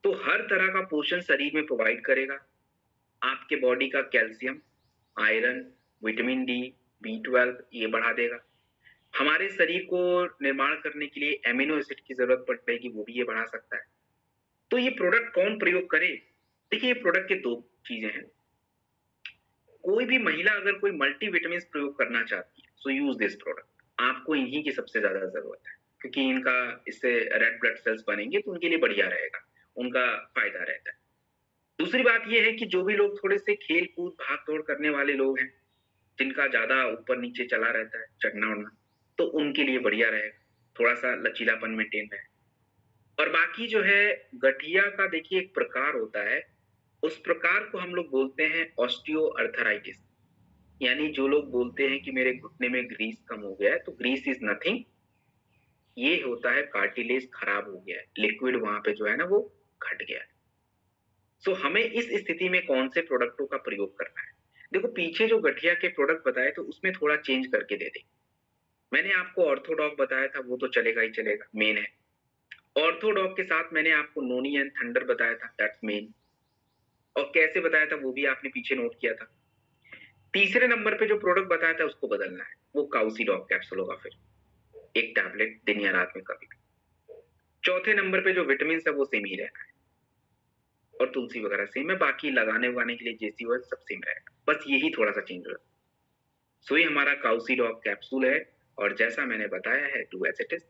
तो हर तरह का पोषण शरीर में प्रोवाइड करेगा, आपके बॉडी का calcium, iron, vitamin D, B12 ये बढ़ा देगा, हमारे शरीर को निर्माण करने के लिए एमिनो एसिड की जरूरत पड़ेगी, वो भी ये बढ़ा सकता है। तो ये प्रोडक्ट कौन प्रयोग करे, देखिए ये प्रोडक्ट के दो चीजें हैं, कोई भी महिला अगर कोई मल्टीविटामिन प्रयोग करना चाहती है सो यूज दिस प्रोडक्ट, आपको इन्हीं की सबसे ज्यादा जरूरत है, क्योंकि इनका इससे रेड ब्लड सेल्स बनेंगे तो उनके लिए बढ़िया रहेगा, उनका फायदा रहता है। दूसरी बात यह है कि जो भी लोग थोड़े से खेल कूद भाग दौड़ करने वाले लोग हैं, जिनका ज्यादा ऊपर नीचे चला रहता है, चढ़ना उड़ना, तो उनके लिए बढ़िया रहेगा, थोड़ा सा लचीलापन मेंटेन रहे। और बाकी जो है गठिया का, देखिए एक प्रकार होता है, उस प्रकार को हम लोग बोलते हैं ऑस्टियो अर्थराइटिस, यानी जो लोग बोलते हैं कि मेरे घुटने में ग्रीस कम हो गया है, तो ग्रीस इज नथिंग, ये होता है कार्टिलेज खराब हो गया है, लिक्विड वहां पे जो है ना वो घट गया है। सो हमें इस स्थिति में कौन से प्रोडक्टों का प्रयोग करना है, देखो पीछे जो गठिया के प्रोडक्ट बताए तो उसमें थोड़ा चेंज करके दे दे। मैंने आपको ऑर्थोडॉक बताया था, वो तो चलेगा ही चलेगा, मेन है। ऑर्थोडॉक के साथ मैंने आपको नोनी एंड थंडर बताया था, दैट्स मेन, और कैसे बताया था वो भी आपने पीछे नोट किया था। तीसरे नंबर पे जो प्रोडक्ट बताया था उसको बदलना है, वो काउसीडॉक कैप्सूल होगा, फिर एक टैबलेट दिन या रात में कभी भी। चौथे नंबर पे जो विटामिन है वो सेम ही रहना है, और तुलसी वगैरह सेम है, बाकी लगाने उगाने के लिए जैसी वो सब सेम रहेगा, बस यही थोड़ा सा चेंज होगा। सो ये हमारा काउसीडॉक कैप्सूल है, और जैसा मैंने बताया है डू एज इट इज।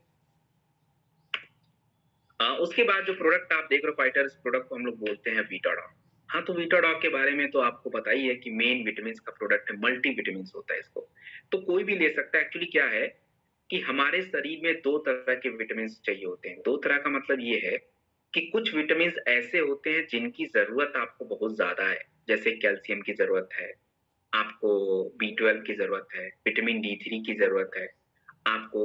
उसके बाद जो प्रोडक्ट आप देख रहे हो फाइटर, इस प्रोडक्ट को हम लोग बोलते हैं वीटाडॉक। हाँ, तो वीटाडॉक के बारे में तो आपको पता ही है कि मेन विटामिन का प्रोडक्ट है, मल्टी विटामिन होता है इसको, तो कोई भी ले सकता है। एक्चुअली क्या है कि हमारे शरीर में दो तरह के विटामिन चाहिए होते हैं, दो तरह का मतलब ये है कि कुछ विटामिन ऐसे होते हैं जिनकी जरूरत आपको बहुत ज्यादा है, जैसे कैल्शियम की जरूरत है, आपको B12 की जरूरत है, विटामिन D3 की जरूरत है, आपको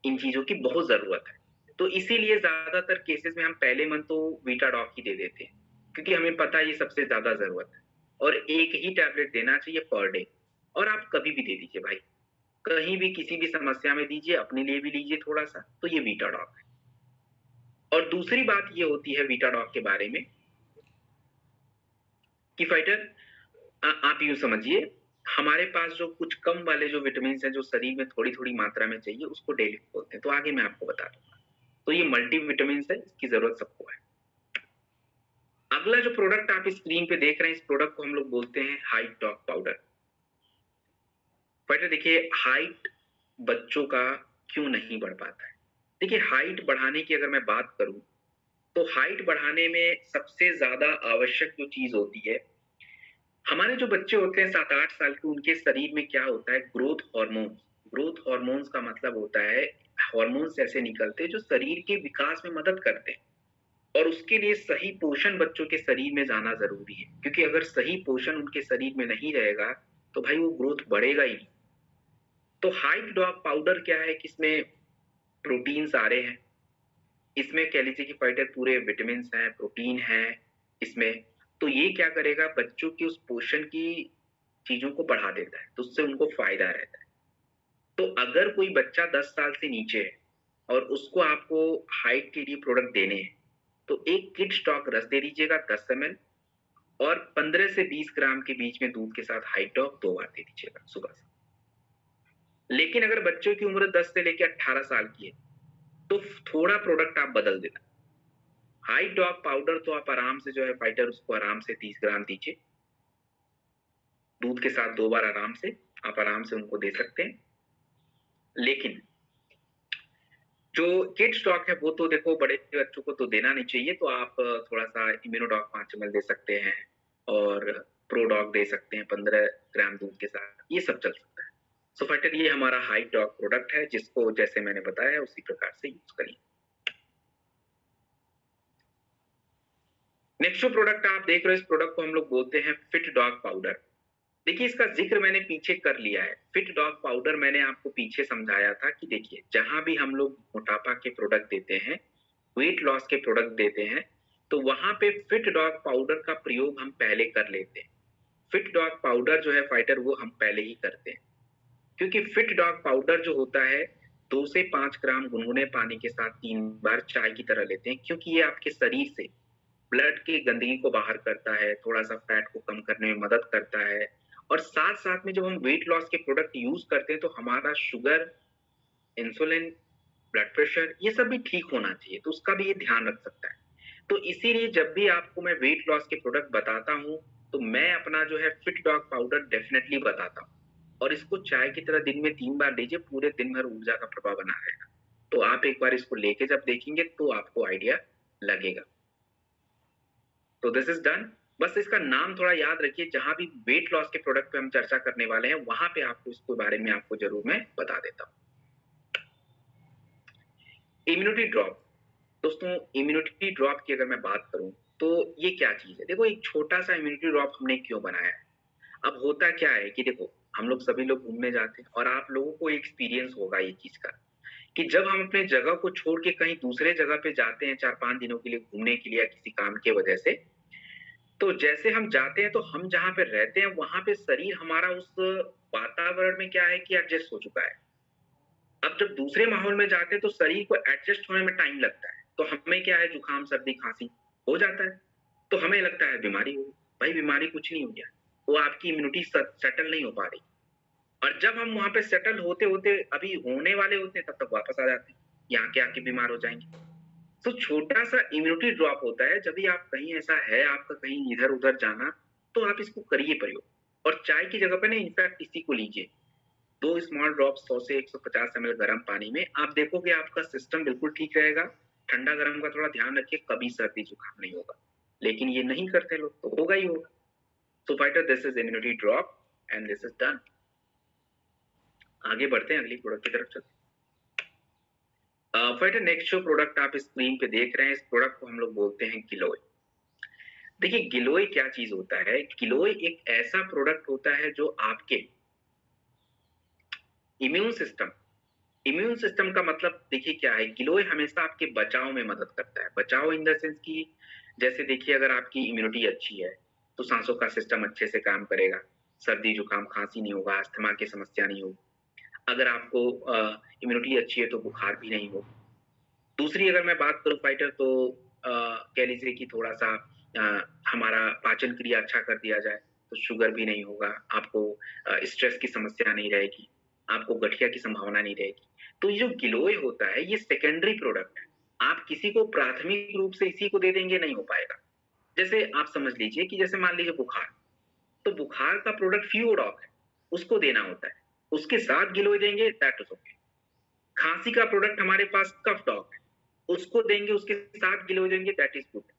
इन चीजों की बहुत जरूरत है। तो इसीलिए ज्यादातर केसेस में हम पहले मंथ तो वीटाडॉक ही दे देते हैं, क्योंकि हमें पता है ये सबसे ज्यादा जरूरत है, और एक ही टैबलेट देना चाहिए पर डे। और आप कभी भी दे दीजिए भाई, कहीं भी किसी भी समस्या में दीजिए, अपने लिए भी लीजिए थोड़ा सा, तो ये वीटाडॉग है। और दूसरी बात ये होती है वीटाडॉग के बारे में कि फाइटर आप यूं समझिए, हमारे पास जो कुछ कम वाले जो विटामिन हैं जो शरीर में थोड़ी थोड़ी मात्रा में चाहिए उसको डेली बोलते हैं, तो आगे मैं आपको बता दूंगा। तो ये मल्टी विटामिन है, इसकी जरूरत सबको है। अगला जो प्रोडक्ट आप स्क्रीन पे देख रहे हैं, इस प्रोडक्ट को हम लोग बोलते हैं हाइट डॉग पाउडर। फाइटर देखिए, हाइट बच्चों का क्यों नहीं बढ़ पाता है। देखिए, हाइट बढ़ाने की अगर मैं बात करूं तो हाइट बढ़ाने में सबसे ज्यादा आवश्यक जो चीज होती है, हमारे जो बच्चे होते हैं 7-8 साल के, उनके शरीर में क्या होता है, ग्रोथ हार्मोन्स। ग्रोथ हार्मोन्स का मतलब होता है हार्मोन्स ऐसे निकलते हैं जो शरीर के विकास में मदद करते हैं, और उसके लिए सही पोषण बच्चों के शरीर में जाना जरूरी है, क्योंकि अगर सही पोषण उनके शरीर में नहीं रहेगा तो भाई वो ग्रोथ बढ़ेगा ही नहीं। तो हाइट डॉग पाउडर क्या है कि इसमें प्रोटीन सारे हैं, इसमें कह लीजिए कि फाइटर पूरे विटामिन हैं, प्रोटीन है इसमें। तो ये क्या करेगा, बच्चों की उस पोषण की चीजों को बढ़ा देता है, तो उससे उनको फायदा रहता है। तो अगर कोई बच्चा 10 साल से नीचे है और उसको आपको हाइट के लिए प्रोडक्ट देने हैं, तो एक किड स्टॉक रस दे दीजिएगा 10 ml, और 15 से 20 ग्राम के बीच में दूध के साथ हाइट डॉग 2 बार दे दीजिएगा सुबह से। लेकिन अगर बच्चों की उम्र 10 से लेकर 18 साल की है तो थोड़ा प्रोडक्ट आप बदल देना। हाइट डॉग पाउडर तो आप आराम से जो है फाइटर उसको आराम से 30 ग्राम दीजिए, दूध के साथ 2 बार आराम से आप आराम से उनको दे सकते हैं। लेकिन जो किड स्टॉक है वो तो देखो बड़े बच्चों को तो देना नहीं चाहिए, तो आप थोड़ा सा इम्यूनोडॉग 5 ml दे सकते हैं, और प्रोडॉग दे सकते हैं 15 ग्राम दूध के साथ, ये सब चल सकता है। सो फाइटर ये हमारा हाइट डॉग प्रोडक्ट है, जिसको जैसे मैंने बताया उसी प्रकार से यूज करिए। नेक्स्ट जो प्रोडक्ट आप देख रहे हो, इस प्रोडक्ट को हम लोग बोलते हैं फिट डॉग पाउडर। देखिए, इसका जिक्र मैंने पीछे कर लिया है। फिट डॉग पाउडर मैंने आपको पीछे समझाया था कि देखिए, जहां भी हम लोग मोटापा के प्रोडक्ट देते हैं, वेट लॉस के प्रोडक्ट देते हैं, तो वहां पे फिट डॉग पाउडर का प्रयोग हम पहले कर लेते हैं। फिट डॉग पाउडर जो है फाइटर, वो हम पहले ही करते हैं, क्योंकि फिट डॉग पाउडर जो होता है 2 से 5 ग्राम गुनगुने पानी के साथ 3 बार चाय की तरह लेते हैं, क्योंकि ये आपके शरीर से ब्लड की गंदगी को बाहर करता है, थोड़ा सा फैट को कम करने में मदद करता है। और साथ साथ में जब हम वेट लॉस के प्रोडक्ट यूज करते हैं तो हमारा शुगर, इंसुलिन, ब्लड प्रेशर, ये सब भी ठीक होना चाहिए, तो उसका भी ये ध्यान रख सकता है। तो इसीलिए जब भी आपको मैं वेट लॉस के प्रोडक्ट बताता हूँ, तो मैं अपना जो है फिट डॉग पाउडर डेफिनेटली बताता हूँ, और इसको चाय की तरह दिन में 3 बार लीजिए, पूरे दिन भर ऊर्जा का प्रभाव बना रहेगा। तो आप एक बार इसको लेके जब देखेंगे तो आपको आइडिया लगेगा। तो दिस इज डन। बस इसका नाम थोड़ा याद रखिए, जहां भी वेट लॉस के प्रोडक्ट पे हम चर्चा करने वाले हैं वहां पे आपको इसके बारे में आपको जरूर मैं बता देता हूँ। Immunity drop. दोस्तों, इम्यूनिटी ड्रॉप की अगर मैं बात करूं तो ये क्या चीज है। देखो, एक छोटा सा इम्यूनिटी ड्रॉप हमने क्यों बनाया है। अब होता क्या है कि देखो, हम लोग सभी लोग घूमने जाते हैं, और आप लोगों को एक्सपीरियंस होगा ये चीज का, कि जब हम अपने जगह को छोड़ के कहीं दूसरे जगह पे जाते हैं 4-5 दिनों के लिए घूमने के लिए या किसी काम की वजह से, तो जैसे हम जाते हैं तो हम जहाँ पे रहते हैं वहां पे शरीर हमारा उस वातावरण में क्या है कि एडजस्ट हो चुका है। अब जब दूसरे माहौल में जाते हैं तो शरीर को एडजस्ट होने में टाइम लगता है, तो हमें क्या है, जुकाम, सर्दी, खांसी हो जाता है, तो हमें लगता है बीमारी हो। भाई, बीमारी कुछ नहीं हो गया, वो आपकी इम्यूनिटी सेटल नहीं हो पा रही। और जब हम वहां पे सेटल होते होते अभी होने वाले होते हैं, तब तक वापस आ जाते हैं, यहाँ के आके बीमार हो जाएंगे। तो छोटा सा इम्यूनिटी ड्रॉप होता है, जब भी आप कहीं ऐसा है आपका कहीं इधर उधर जाना, तो आप इसको करिए प्रयोग। और चाय की जगह पे ना इनफैक्ट इसी को लीजिए, 2 स्मॉल ड्रॉप 100 से 150 ml गर्म पानी में, आप देखोगे आपका सिस्टम बिल्कुल ठीक रहेगा। ठंडा गर्म का थोड़ा ध्यान रखिए, कभी सर्दी जुकाम नहीं होगा, लेकिन ये नहीं करते लोग, तो होगा ही होगा। So fighter, this is immunity drop and this is done. आगे बढ़ते हैं, अगली प्रोडक्ट की तरफ चलते हैं। फाइटर, नेक्स्ट जो प्रोडक्ट आप स्क्रीन पे देख रहे हैं, इस प्रोडक्ट को हम लोग बोलते हैं गिलोय। देखिए, गिलोय क्या चीज होता है। गिलोय एक ऐसा प्रोडक्ट होता है जो आपके इम्यून सिस्टम, इम्यून सिस्टम का मतलब देखिए क्या है, गिलोय हमेशा आपके बचाव में मदद करता है। बचाव इन द सेंस की, जैसे देखिए, अगर आपकी इम्यूनिटी अच्छी है तो सांसों का सिस्टम अच्छे से काम करेगा, सर्दी जुकाम खांसी नहीं होगा, अस्थमा की समस्या नहीं होगी। अगर आपको इम्यूनिटी अच्छी है तो बुखार भी नहीं होगा। दूसरी अगर मैं बात करूँ फाइटर तो कह लीजिए कि थोड़ा-सा हमारा पाचन क्रिया अच्छा कर दिया जाए, तो शुगर भी नहीं होगा, आपको स्ट्रेस की समस्या नहीं रहेगी, आपको गठिया की संभावना नहीं रहेगी। तो ये जो गिलोय होता है, ये सेकेंडरी प्रोडक्ट है। आप किसी को प्राथमिक रूप से इसी को दे देंगे, नहीं हो पाएगा। जैसे आप समझ लीजिए कि जैसे मान लीजिए बुखार, तो बुखार का प्रोडक्ट फ्यूओडॉक है, उसको देना होता है। उसके साथ गिलोय देंगे दैट इज़ ओके। खाँसी का प्रोडक्ट हमारे पास कफ डॉग है, उसको देंगे, उसके साथ गिलोय देंगे दैट इज़ गुड।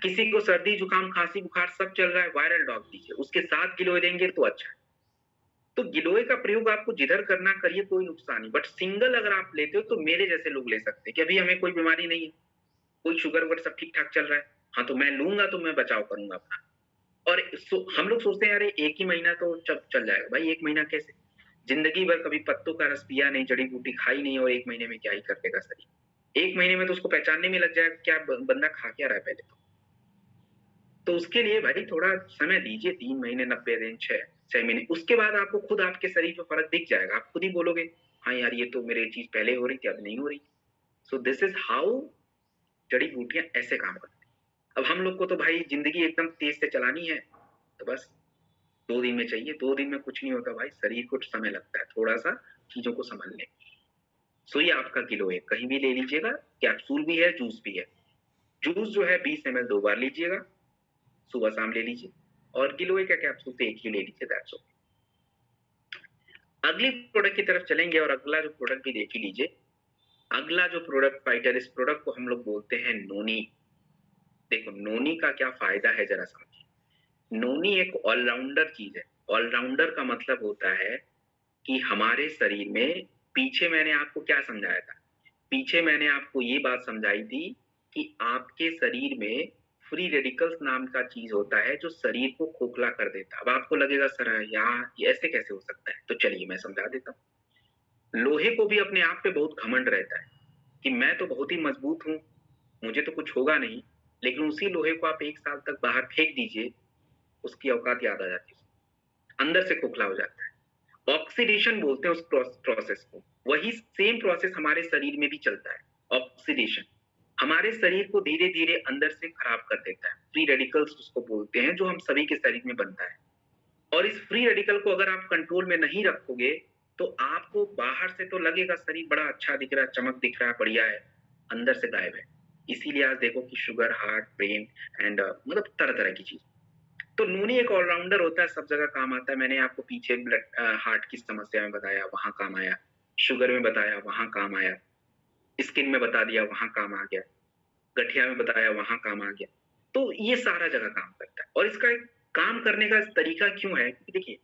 किसी को सर्दी, जुकाम, खाँसी, बुखार सब चल रहा है, वायरल डॉग दीजिए, उसके साथ गिलोय देंगे तो अच्छा है। तो गिलोय का प्रयोग आपको जिधर करना करिए, कोई नुकसान नहीं, बट सिंगल अगर आप लेते हो तो मेरे जैसे लोग ले सकते हैं कि अभी हमें कोई बीमारी नहीं है, कोई शुगर-वुगर सब ठीक-ठाक चल रहा है। हाँ, तो मैं लूँगा तो मैं बचाव करूँगा अपना। और हम लोग सोचते हैं अरे 1 ही महीना तो चल जाएगा। भाई 1 महीना कैसे? ज़िंदगी भर कभी पत्तों का रस पिया नहीं, जड़ी-बूटी खाई नहीं और 1 महीने में क्या ही कर देगा शरीर। 1 महीने में तो उसको पहचानने में लग जाएगा क्या बंदा खा क्या रहा है पहले तो। तो उसके लिए भाई थोड़ा समय दीजिए, 3 महीने, 90 दिन, 6 महीने, उसके बाद आपको खुद आपके शरीर पे फ़र्क दिख जाएगा। आप खुद ही बोलोगे, हाँ यार ये तो मेरे चीज़ पहले हो रही थी, अब नहीं हो रही। सो दिस इज़ हाउ जड़ी-बूटियाँ ऐसे काम करती हैं। अब हम लोग को तो भाई ज़िंदगी एकदम तेज़ से चलानी है, तो बस 2 दिन में चाहिए, 2 दिन में कुछ नहीं होता भाई, शरीर को समय लगता है थोड़ा-सा चीज़ों को सँभालने में। सो ये आपका किलो है, कहीं भी ले लीजिएगा, कैप्सूल भी है, जूस भी है। जूस जो है 20 एमएल 2 बार लीजिएगा, सुबह-शाम ले लीजिए और गिलोय का कैप्सूल तो 1 ही ले लीजिए दैट्स ऑल। अगली प्रोडक्ट की तरफ चलेंगे और अगला जो प्रोडक्ट भी देख ही लीजिए। अगला जो प्रोडक्ट फाइटर, इस प्रोडक्ट को हम लोग बोलते हैं नोनी। देखो नोनी का क्या फ़ायदा है ज़रा समझिए। नोनी एक ऑलराउंडर चीज़ है। ऑलराउंडर का मतलब होता है कि हमारे शरीर में, पीछे मैंने आपको क्या समझाया था? पीछे मैंने आपको ये बात समझाई थी कि आपके शरीर में फ्री रेडिकल्स नाम का चीज़ होता है जो शरीर को खोखला कर देता है। अब आपको लगेगा सर यहाँ ये ऐसे कैसे हो सकता है? तो चलिए मैं समझा देता हूँ। लोहे को भी अपने आप पे बहुत घमंड रहता है कि मैं तो बहुत ही मजबूत हूँ, मुझे तो कुछ होगा नहीं। लेकिन उसी लोहे को आप 1 साल तक बाहर फेंक दीजिए, उसकी औकात याद आ जाती है। अंदर से खोखला हो जाता है। ऑक्सीडेशन बोलते हैं उस प्रोसेस को। वही सेम प्रोसेस हमारे शरीर में भी चलता है, ऑक्सीडेशन। हमारे शरीर को धीरे-धीरे अंदर से खराब कर देता है। फ्री रेडिकल्स उसको बोलते हैं, जो हम सभी के शरीर में बनता है। और इस फ्री रेडिकल को अगर आप कंट्रोल में नहीं रखोगे, तो आपको बाहर से तो लगेगा शरीर बड़ा अच्छा दिख रहा है, चमक दिख रहा है, बढ़िया है, अंदर से गायब है। इसीलिए आज देखो कि शुगर, हार्ट, ब्रेन एंड मतलब तरह-तरह की चीज़। तो नूनी एक ऑलराउंडर होता है, सब जगह काम आता है। मैंने आपको पीछे हार्ट की समस्या में बताया, वहाँ काम आया। शुगर में बताया, वहाँ काम आया। स्किन में बता दिया, वहाँ काम आ गया। गठिया में बताया, वहाँ काम आ गया। तो ये सारा जगह काम करता है और इसका एक काम करने का तरीका क्यों है? क्योंकि देखिए,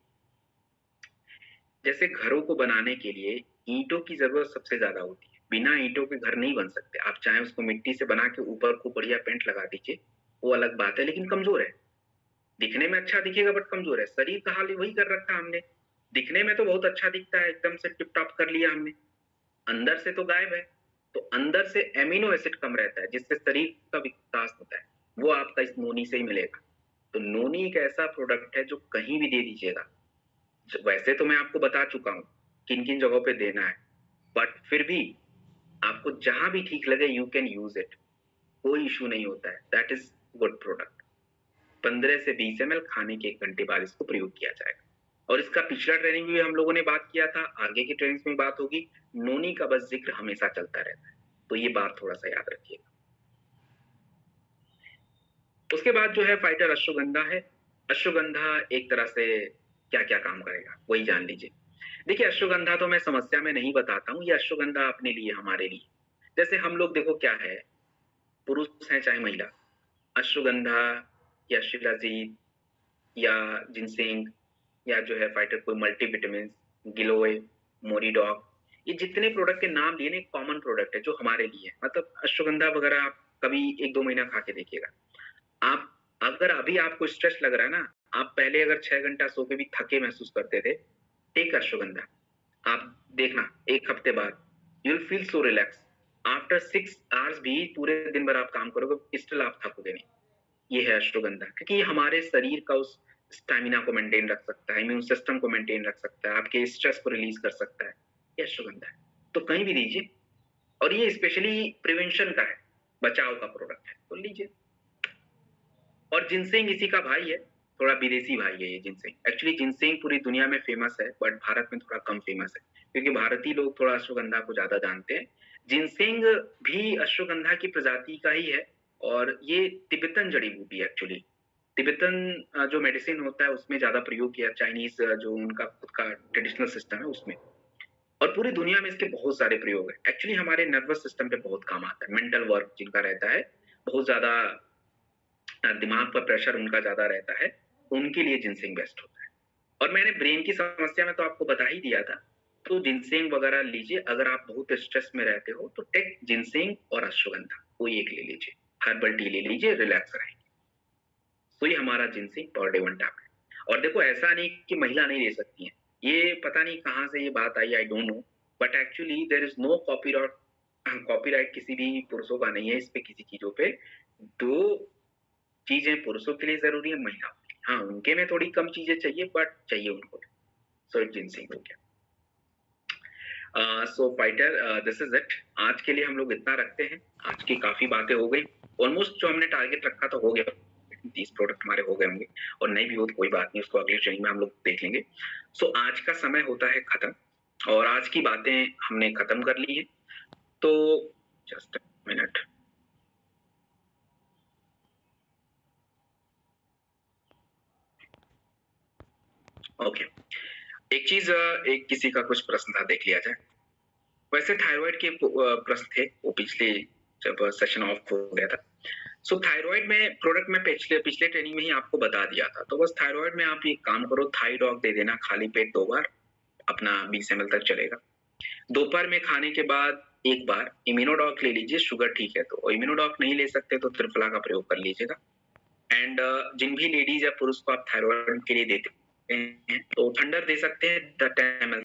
जैसे घरों को बनाने के लिए ईंटों की ज़रूरत सबसे ज़्यादा होती है। बिना ईंटों के घर नहीं बन सकते। आप चाहे उसको मिट्टी से बना के ऊपर खूब बढ़िया पेंट लगा दीजिए, वो अलग बात है, लेकिन कमज़ोर है। दिखने में अच्छा दिखेगा बट कमज़ोर है। शरीर का हाल वही कर रखा हमने। दिखने में तो बहुत अच्छा दिखता है, एकदम से टिप-टॉप कर लिया हमने। अंदर से तो गायब है। तो अंदर से एमिनो एसिड कम रहता है, जिससे शरीर का विकास होता है। वो आपका इस नोनी से ही मिलेगा। तो नोनी एक ऐसा प्रोडक्ट है जो कहीं भी दे दीजिएगा। वैसे तो मैं आपको बता चुका हूँ, किन-किन जगहों पे देना है, बट फिर भी आपको जहाँ भी ठीक लगे यू कैन यूज़ इट। कोई इश्यू नहीं होता है। That is good product. 15 से 20 एमएल खाने के 1 घंटे बाद इसको प्रयोग किया जाएगा। और इसका पिछला ट्रेनिंग में भी हम लोगों ने बात किया था, आगे की ट्रेनिंग्स में बात होगी। नोनी का बस ज़िक्र हमेशा चलता रहता है। तो ये बात थोड़ा-सा याद रखिएगा। उसके बाद जो है फाइटर अश्वगंधा है। अश्वगंधा एक तरह से क्या-क्या काम करेगा, वही जान लीजिए। देखिए अश्वगंधा तो मैं समस्या में नहीं बताता हूँ, ये अश्वगंधा अपने लिए, हमारे लिए। जैसे हम लोग देखो क्या है, पुरुष हैं चाहे महिला, अश्वगंधा या शिलाजीत या जिनसेंग या जो है फाइटर कोई मल्टीविटामिन, गिलोय, मोरीडॉग, ये जितने प्रोडक्ट के नाम लिए ना एक कॉमन प्रोडक्ट है जो हमारे लिए है। मतलब अश्वगंधा वगैरह आप कभी 1-2 महीना खा के देखिएगा। आप अगर अभी आपको स्ट्रेस लग रहा है ना, आप पहले अगर 6 घंटा सो के भी थके महसूस करते थे, टेक अश्वगंधा। आप देखना 1 हफ्ते बाद you will feel so relax. After 6 hours भी पूरे दिन भर आप काम करोगे, स्टिल आप थकोगे नहीं। ये है अश्वगंधा, क्योंकि ये हमारे शरीर का उस स्टैमिना को मेंटेन रख सकता है, इम्यून सिस्टम को मेंटेन रख सकता है, आपके स्ट्रेस को रिलीज कर सकता है, ये अश्वगंधा है। तो कहीं भी लीजिए, और ये स्पेशली प्रिवेंशन का है, बचाव का प्रोडक्ट है, तो लीजिए। और जिनसेंग इसी का भाई है, थोड़ा विदेशी भाई है ये जिनसेंग। एक्चुअली जिनसेंग पूरी दुनिया में फेमस है, बट भारत में थोड़ा कम फेमस है, क्योंकि भारतीय लोग थोड़ा अश्वगंधा को ज्यादा जानते हैं। जिनसेंग भी अश्वगंधा की प्रजाति का ही है, और ये तिब्बतन जड़ी बूटी है एक्चुअली। तिब्बतन जो मेडिसिन होता है उसमें ज्यादा प्रयोग किया, चाइनीज जो उनका खुद का ट्रेडिशनल सिस्टम है उसमें। और पूरी दुनिया में इसके बहुत सारे प्रयोग है। एक्चुअली हमारे नर्वस सिस्टम पे बहुत काम आता है, मेंटल वर्क जिनका रहता है, बहुत ज्यादा दिमाग पर प्रेशर उनका ज्यादा रहता है, उनके लिए जिनसेंग बेस्ट होता है। और मैंने ब्रेन की समस्या में तो आपको बता ही दिया था, तो जिनसेंग वगैरह लीजिए। अगर आप बहुत स्ट्रेस में रहते हो तो टेक जिनसेंग और अश्वगंधा कोई एक ले लीजिए, हर्बल टी ले लीजिए, रिलैक्स रहेंगे। तो ये हमारा जिनसेंग पर डे 1 टैबलेट। और देखो ऐसा नहीं कि महिला नहीं ले सकती है, ये पता नहीं कहाँ से ये बात आई, I don't know, but actually there is no copyright किसी भी पुरुषों का नहीं है इस पे, किसी चीजों पे। दो चीजें पुरुषों के लिए जरूरी है, महिलाओं के लिए हाँ, उनके में थोड़ी कम चीजें चाहिए, बट चाहिए उनको। सो जिनसेंग हो गया। सो फाइटर, दिस इज इट। आज के लिए हम लोग इतना रखते हैं, आज की काफी बातें हो गई। ऑलमोस्ट जो हमने टारगेट रखा था हो गया, 30 प्रोडक्ट हमारे हो गए होंगे, और नहीं भी हो तो कोई बात नहीं, उसको अगले ट्रेनिंग में हम लोग देख लेंगे। सो आज का समय होता है खत्म, और आज की बातें हमने खत्म कर ली है। तो जस्ट मिनट, ओके। एक चीज, एक किसी का कुछ प्रश्न था, देख लिया जाए। वैसे थायराइड के प्रश्न थे, वो पिछले जब सेशन ऑफ हो गया था। सो थायराइड में प्रोडक्ट में पिछले पिछले ट्रेनिंग में ही आपको बता दिया था। तो बस थायराइड में आप एक काम करो, थाईडॉग दे देना खाली पेट 2 बार, अपना 20 ml तक चलेगा। दोपहर में खाने के बाद 1 बार इम्यूनोडॉक ले लीजिए, शुगर ठीक है तो। इम्यूनोडॉक नहीं ले सकते तो त्रिफला का प्रयोग कर लीजिएगा। एंड जिन भी लेडीज या पुरुष को आप थायराइड के लिए देते हैं तो थंडर दे सकते हैं 10 ml